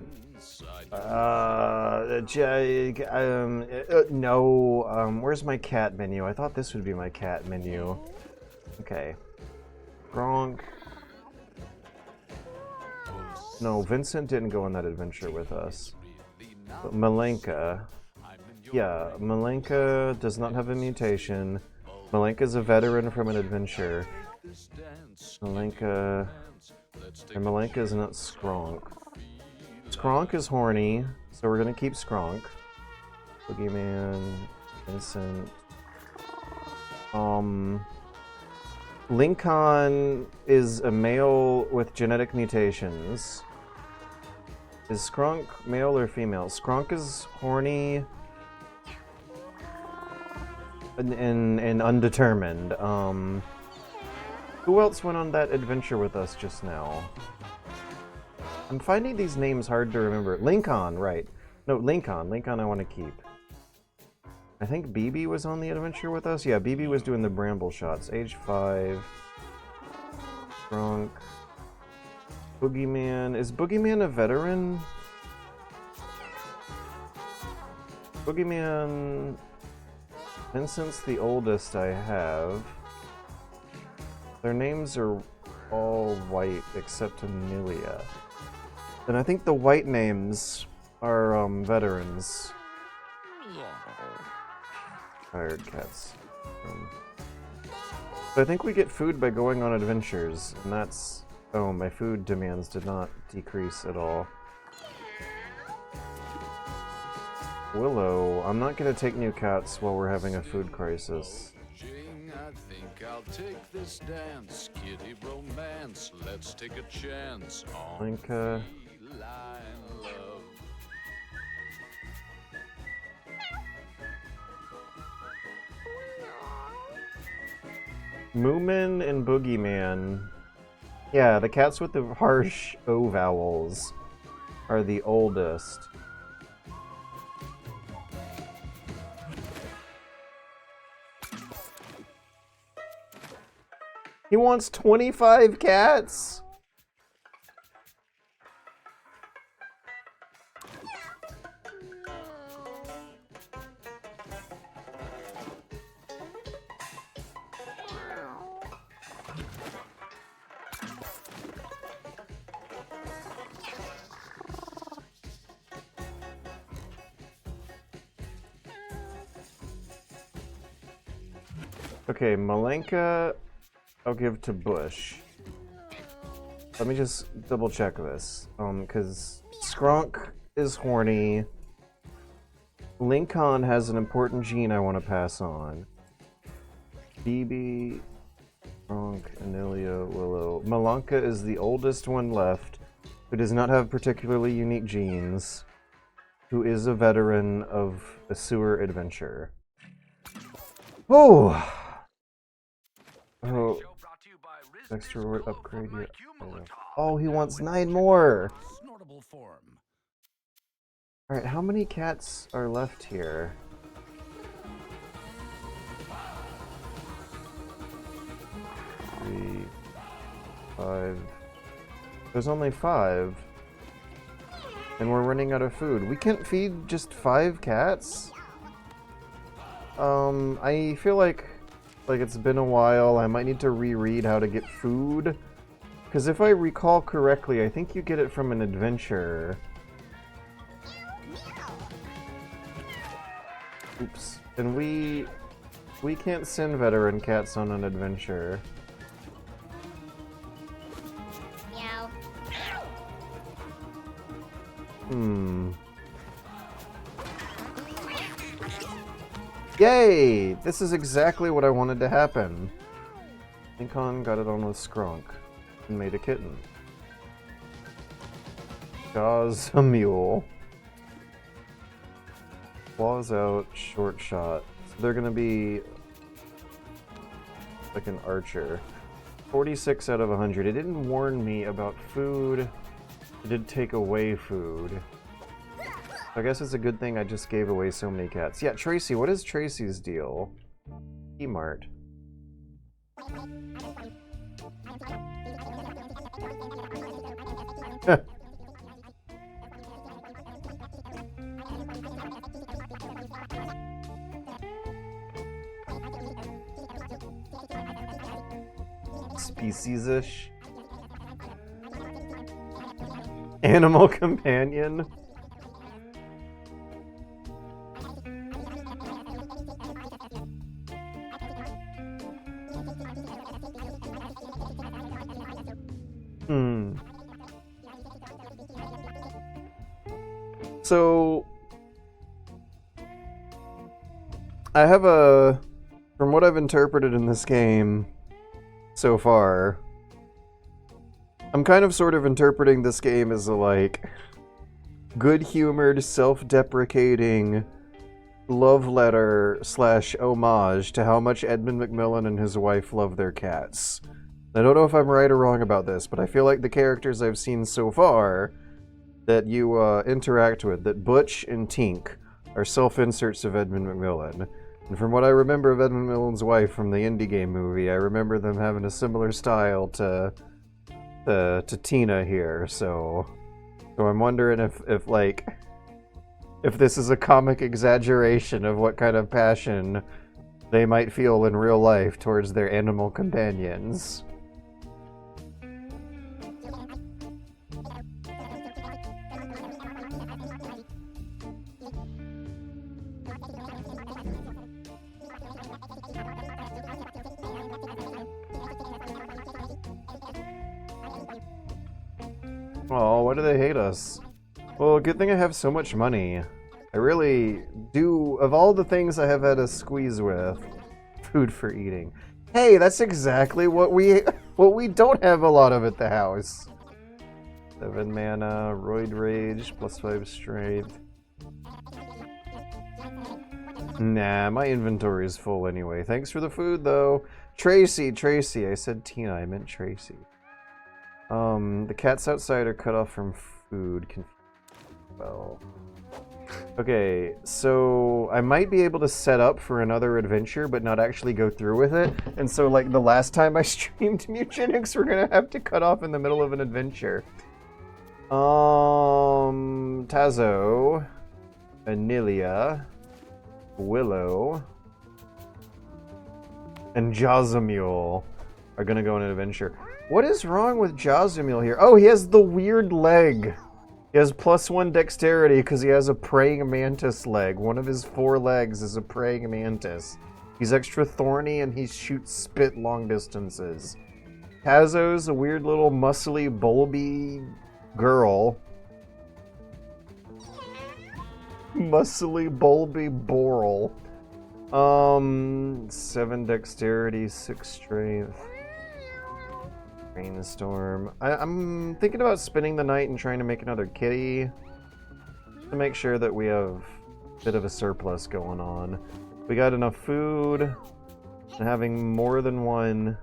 No, where's my cat menu? I thought this would be my cat menu. Okay. Gronk. No, Vincent didn't go on that adventure with us. But Malenka. Yeah, Malenka does not have a mutation. Malenka's a veteran from an adventure. Malenka... And Malenka is not Skronk. Skronk is horny, so we're gonna keep Skronk. Boogeyman, Vincent. Lincoln is a male with genetic mutations. Is Skronk male or female? Skronk is horny and undetermined. Who else went on that adventure with us just now? I'm finding these names hard to remember. Lincoln, right. No, Lincoln. Lincoln I want to keep. I think BB was on the adventure with us? Yeah, BB was doing the bramble shots. Age 5. Drunk. Boogeyman. Is Boogeyman a veteran? Boogeyman... Vincent's the oldest I have. Their names are all white except Amelia. And I think the white names are veterans. Tired cats. So I think we get food by going on adventures, and that's... Oh, my food demands did not decrease at all. Willow, I'm not gonna take new cats while we're having a food crisis. I'll take this dance, kitty romance. Let's take a chance on Linka. Love. Moomin and Boogeyman. Yeah, the cats with the harsh O vowels are the oldest. He wants 25 cats? Okay, Malenka, I'll give to Bush. Let me just double check this. Because Skronk is horny. Lincoln has an important gene I want to pass on. Phoebe, Skronk, Anilia, Willow. Malanka is the oldest one left, who does not have particularly unique genes, who is a veteran of a sewer adventure. Oh! Oh. Extra reward upgrade your... Oh, he wants 9 more! Alright, how many cats are left here? 3, 5... There's only 5. And we're running out of food. We can't feed just 5 cats? I feel like it's been a while. I might need to reread how to get food. Because if I recall correctly, I think you get it from an adventure. Oops. And we can't send veteran cats on an adventure. Meow. Yay! This is exactly what I wanted to happen. Lincoln got it on with Skronk and made a kitten. Jaws a mule. Claws out, short shot. So they're gonna be like an archer. 46 out of 100. It didn't warn me about food. It did take away food. I guess it's a good thing I just gave away so many cats. Yeah, Tracy, what is Tracy's deal? E-Mart. Species-ish. Animal companion. So, I have from what I've interpreted in this game so far, I'm kind of sort of interpreting this game as a, like, good-humored, self-deprecating love letter / homage to how much Edmund McMillen and his wife love their cats. I don't know if I'm right or wrong about this, but I feel like the characters I've seen so far that you interact with, that Butch and Tink are self-inserts of Edmund McMillen. And from what I remember of Edmund McMillen's wife from the indie game movie, I remember them having a similar style to Tina here, so I'm wondering if this is a comic exaggeration of what kind of passion they might feel in real life towards their animal companions. Oh, why do they hate us? Well, good thing I have so much money. I really do, of all the things I have had to squeeze with, food for eating. Hey, that's exactly what we don't have a lot of at the house. 7 mana, Roid Rage, +5 strength. Nah, my inventory is full anyway. Thanks for the food, though. Tracy, I said Tina, I meant Tracy. The cats outside are cut off from food. Well, okay, so I might be able to set up for another adventure, but not actually go through with it. And so, like, the last time I streamed Mewgenics, we're gonna have to cut off in the middle of an adventure. Tazo, Anilia, Willow, and Jazamule are gonna go on an adventure. What is wrong with Jazamule here? Oh, he has the weird leg. He has +1 dexterity because he has a praying mantis leg. One of his 4 legs is a praying mantis. He's extra thorny and he shoots spit long distances. Kazo's a weird little muscly, bulby girl. Muscly, bulby boral. 7 dexterity, 6 strength. Rainstorm. I'm thinking about spending the night and trying to make another kitty to make sure that we have a bit of a surplus going on. We got enough food and having more than one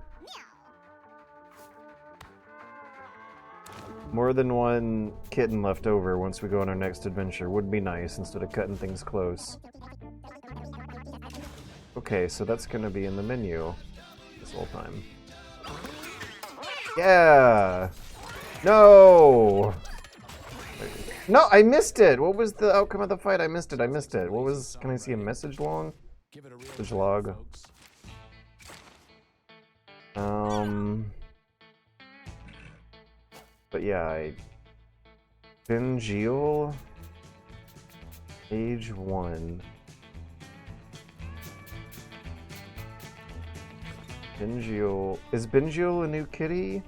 kitten left over once we go on our next adventure would be nice instead of cutting things close. Okay, so that's gonna be in the menu this whole time. Yeah! No! No, I missed it! What was the outcome of the fight? I missed it. What was... Can I see a message log? Message log. But yeah, Benjil, age 1. Benjil, is Benjil a new kitty?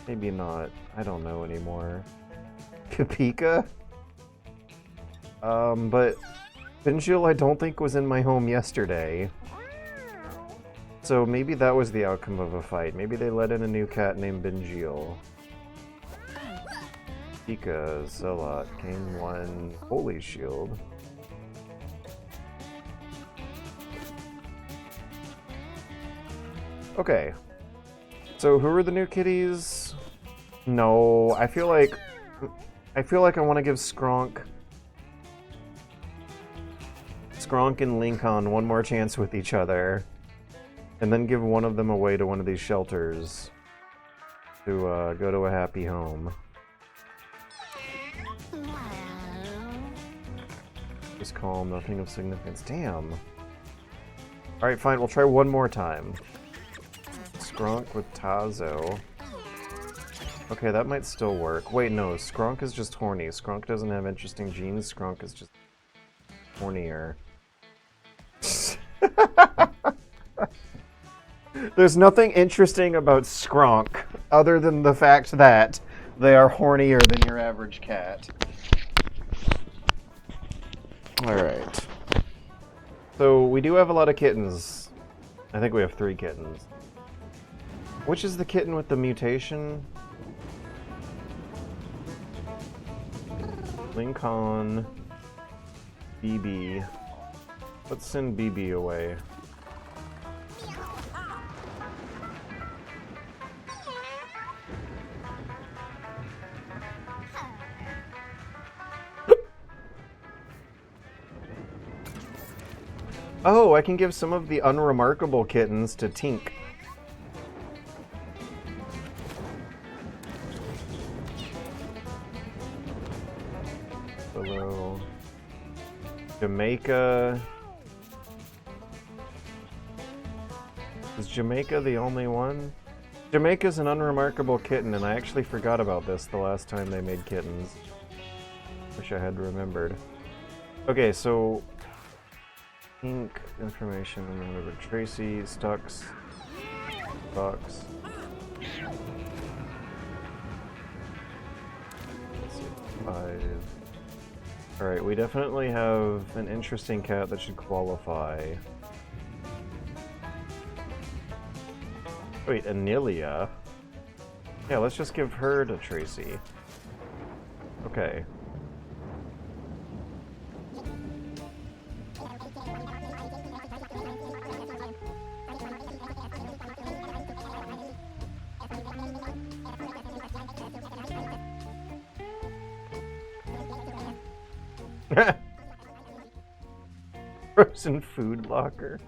Maybe not. I don't know anymore. Kapika? But Benjil I don't think was in my home yesterday. So maybe that was the outcome of a fight. Maybe they let in a new cat named Benjil. Pika, Zelot, Kane 1, Holy Shield. Okay. So who are the new kitties? No, I feel like I want to give Skronk and Lincoln one more chance with each other. And then give one of them away to one of these shelters to go to a happy home. Just calm, nothing of significance. Damn. Alright, fine, we'll try one more time. Skronk with Tazo. Okay, that might still work. Wait, no, Skronk is just horny. Skronk doesn't have interesting genes. Skronk is just hornier. There's nothing interesting about Skronk other than the fact that they are hornier than your average cat. Alright. So we do have a lot of kittens. I think we have 3 kittens. Which is the kitten with the mutation? Lincoln. BB. Let's send BB away. Oh, I can give some of the unremarkable kittens to Tink. Hello. Jamaica. Is Jamaica the only one? Jamaica's an unremarkable kitten, and I actually forgot about this the last time they made kittens. Wish I had remembered. Okay, so... Tink, information, remember Tracy, Stux, Fox. Let's see, 5. Alright, we definitely have an interesting cat that should qualify. Wait, Anilia? Yeah, let's just give her to Tracy. Okay. Frozen food locker.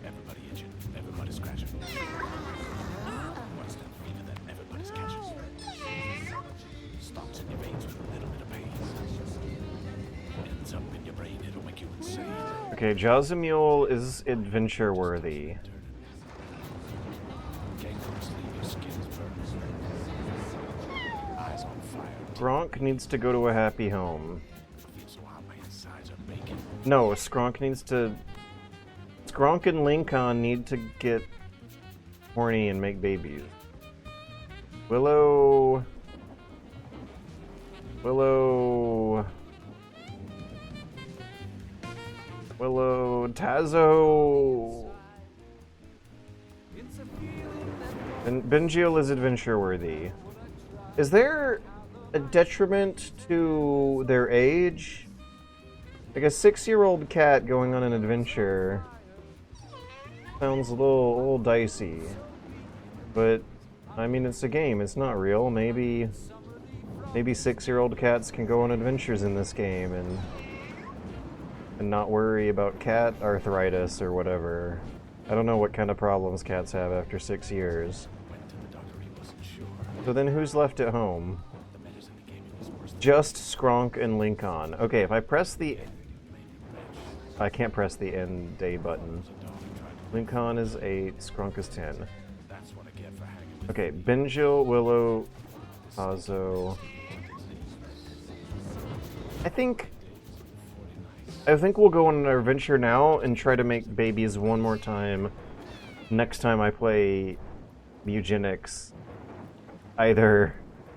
Everybody itching, everybody scratching. What's that fever that everybody's catching? Stops in your veins with a little bit of pain. Okay, Jazamule is adventure worthy. Skronk needs to go to a happy home. No, Skronk needs to... Skronk and Lincoln need to get horny and make babies. Willow... Tazo... And Benjiel is adventure worthy. Is there a detriment to their age? Like a 6-year-old cat going on an adventure sounds a little dicey. But I mean, it's a game, it's not real. Maybe 6-year-old cats can go on adventures in this game and not worry about cat arthritis or whatever. I don't know what kind of problems cats have after 6 years. So then who's left at home? Just Skronk and Lincoln. Okay, if I press the... I can't press the end day button. Lincoln is 8, Skronk is 10. Okay, Benjil, Willow, Tazo. I think we'll go on an adventure now and try to make babies one more time next time I play Mewgenics. Either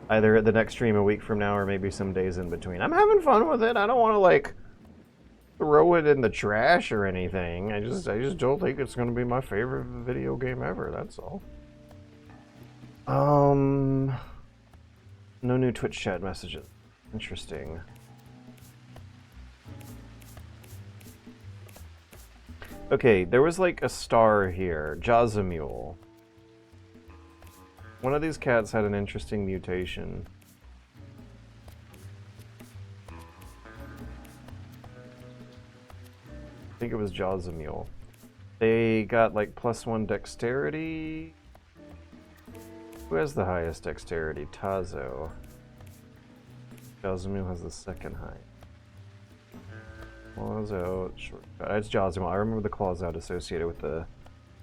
at the next stream a week from now or maybe some days in between. I'm having fun with it. I don't want to like throw it in the trash or anything. I just don't think it's going to be my favorite video game ever. That's all. No new Twitch chat messages. Interesting. Okay, there was like a star here. Jazamule. One of these cats had an interesting mutation. I think it was Jazamule. They got like +1 dexterity. Who has the highest dexterity? Tazo. Jazamule has the second high. Claws out, shortcut. It's Jazamule. I remember the claws out associated with the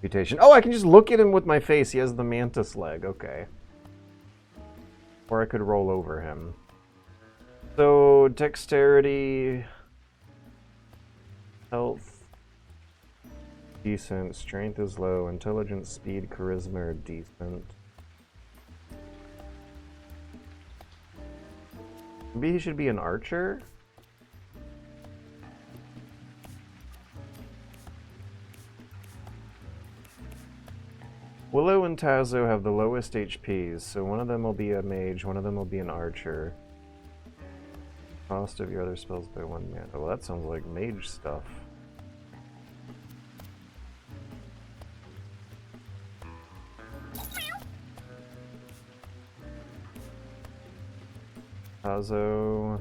mutation. Oh, I can just look at him with my face. He has the mantis leg. Okay. Or I could roll over him. So, dexterity, health, decent. Strength is low. Intelligence, speed, charisma are decent. Maybe he should be an archer? Willow and Tazo have the lowest HPs, so one of them will be a mage, one of them will be an archer. Cost of your other spells by 1 mana. Well, that sounds like mage stuff. Tazo.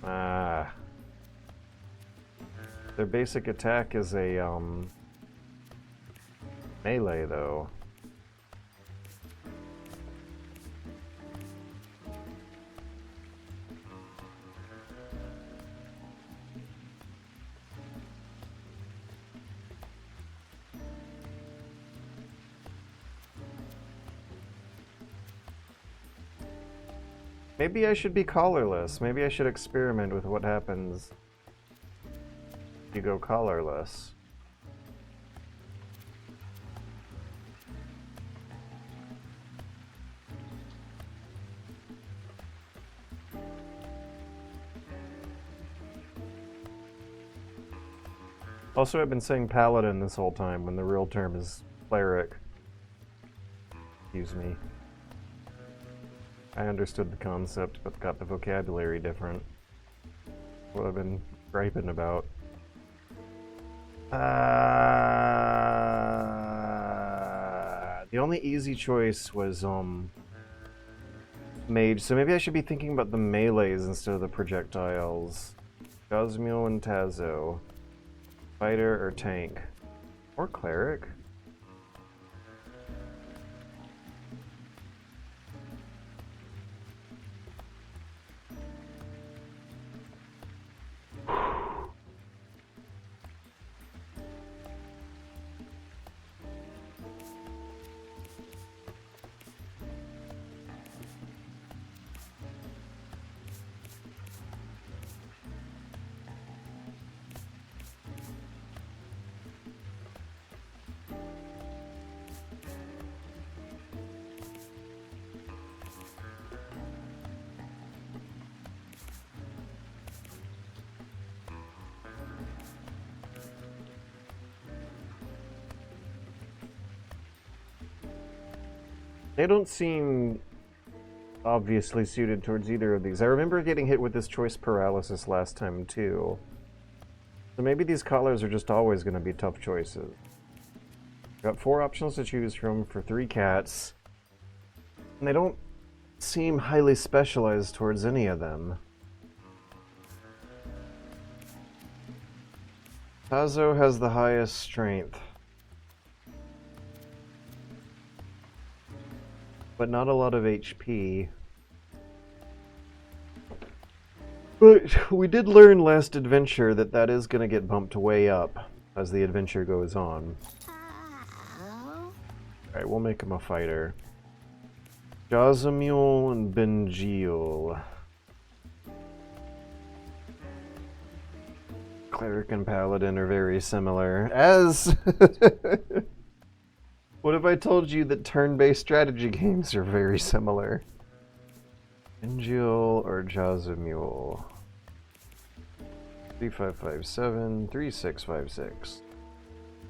Ah. Their basic attack is a, melee, though. Maybe I should be collarless. Maybe I should experiment with what happens if you go collarless. Also, I've been saying paladin this whole time when the real term is cleric. Excuse me. I understood the concept, but got the vocabulary different. What I've been griping about. The only easy choice was mage, so maybe I should be thinking about the melees instead of the projectiles. Jazamule and Tazo. Fighter or tank? Or cleric? They don't seem obviously suited towards either of these. I remember getting hit with this choice paralysis last time too. So maybe these collars are just always going to be tough choices. Got 4 options to choose from for 3 cats. And they don't seem highly specialized towards any of them. Tazo has the highest strength, but not a lot of HP. But we did learn last adventure that that is going to get bumped way up as the adventure goes on. Alright, we'll make him a fighter. Jazamule and Benjil. Cleric and Paladin are very similar. As... What if I told you that turn-based strategy games are very similar? Benjil or Jazamule? 3557, 3656.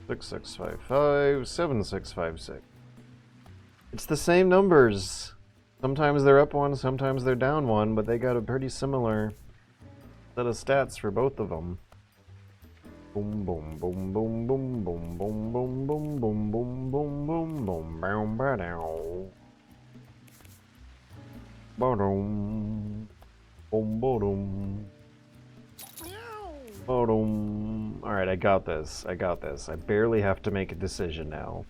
6655, 7656. It's the same numbers. Sometimes they're up 1, sometimes they're down 1, but they got a pretty similar set of stats for both of them. Boom boom boom boom boom boom boom boom boom boom boom boom boom boom boom ba-dow. Ba-dum. Boom ba-dum. Ba-dum. Alright, I got this. I got this. I barely have to make a decision now.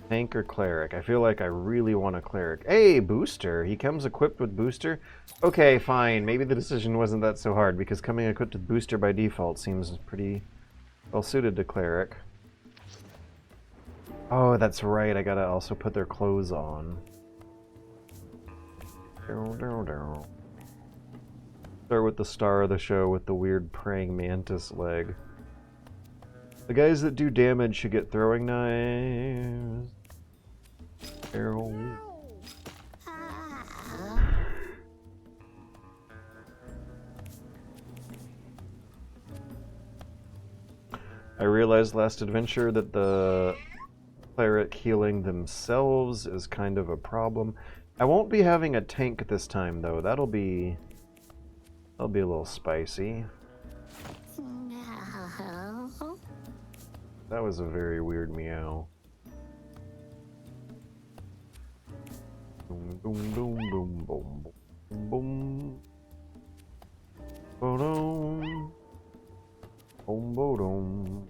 Tank or cleric? I feel like I really want a cleric. Hey, booster! He comes equipped with booster? Okay, fine. Maybe the decision wasn't that so hard, because coming equipped with booster by default seems pretty well suited to cleric. Oh, that's right. I gotta also put their clothes on. Start with the star of the show with the weird praying mantis leg. The guys that do damage should get throwing knives. Arrow. I realized last adventure that the cleric healing themselves is kind of a problem. I won't be having a tank this time though. That'll be a little spicy. That was a very weird meow. Boom, boom, boom, boom, boom, boom, boom. Boom, boom, boom.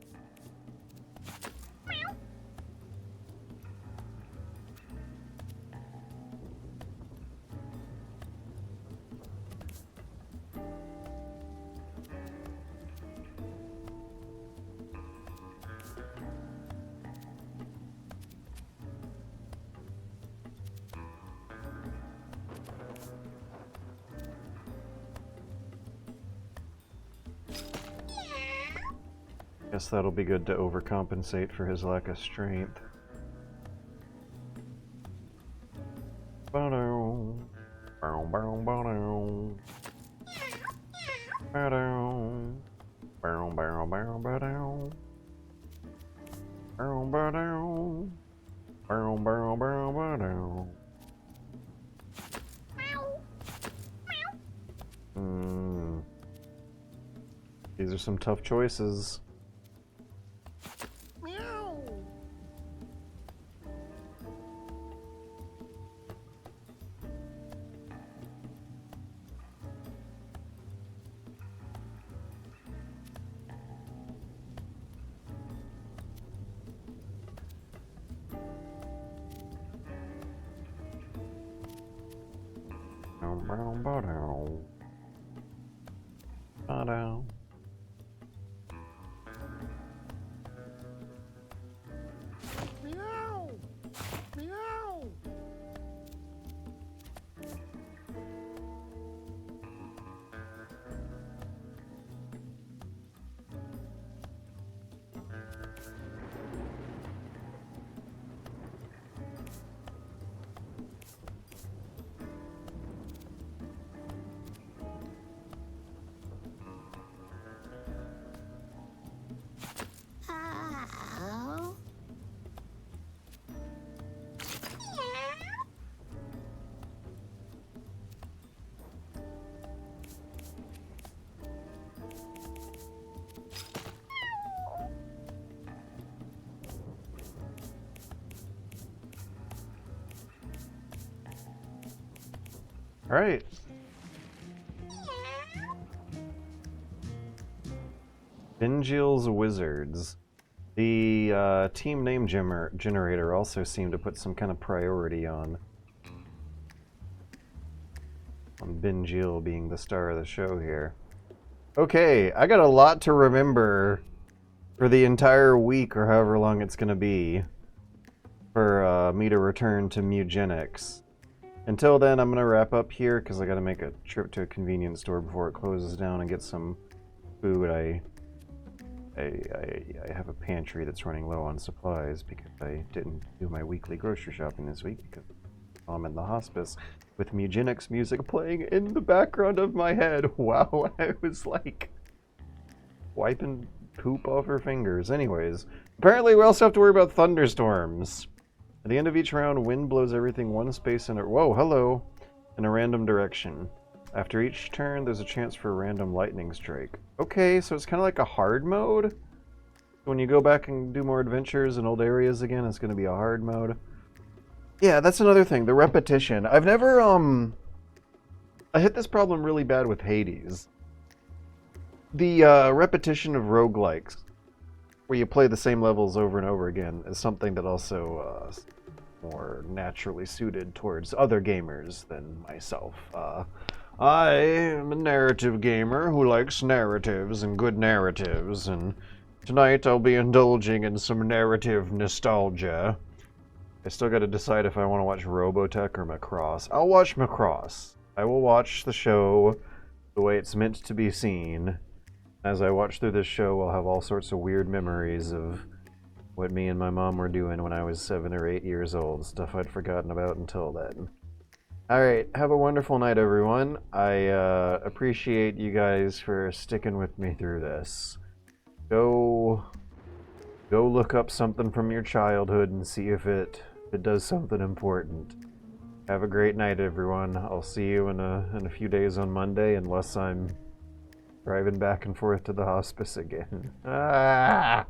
Guess that'll be good to overcompensate for his lack of strength. Ba-dow. Bow, bow, bow, ba-dow. Bow, bow, bow, ba-dow. Bow, ba-dow. Bow, bow, bow, ba-dow. These are some tough choices. Alright. Binjil's Wizards. The team name generator also seemed to put some kind of priority on Binjil being the star of the show here. Okay, I got a lot to remember for the entire week or however long it's going to be for me to return to Mewgenics. Until then, I'm going to wrap up here because I got to make a trip to a convenience store before it closes down and get some food. I have a pantry that's running low on supplies because I didn't do my weekly grocery shopping this week because I'm in the hospice with Mewgenics music playing in the background of my head. Wow, I was like wiping poop off her fingers. Anyways, apparently we also have to worry about thunderstorms. At the end of each round, wind blows everything one space in a... Whoa, hello! In a random direction. After each turn, there's a chance for a random lightning strike. Okay, so it's kind of like a hard mode? When you go back and do more adventures in old areas again, it's going to be a hard mode. Yeah, that's another thing, the repetition. I've never, I hit this problem really bad with Hades. The repetition of roguelikes, where you play the same levels over and over again, is something that also more naturally suited towards other gamers than myself. I am a narrative gamer who likes narratives and good narratives, and tonight I'll be indulging in some narrative nostalgia. I still gotta decide if I want to watch Robotech or Macross. I'll watch Macross. I will watch the show the way it's meant to be seen. As I watch through this show, I'll have all sorts of weird memories of what me and my mom were doing when I was 7 or 8 years old. Stuff I'd forgotten about until then. Alright, have a wonderful night, everyone. I appreciate you guys for sticking with me through this. Go look up something from your childhood and see if it does something important. Have a great night, everyone. I'll see you in a few days on Monday, unless I'm driving back and forth to the hospice again. Ah!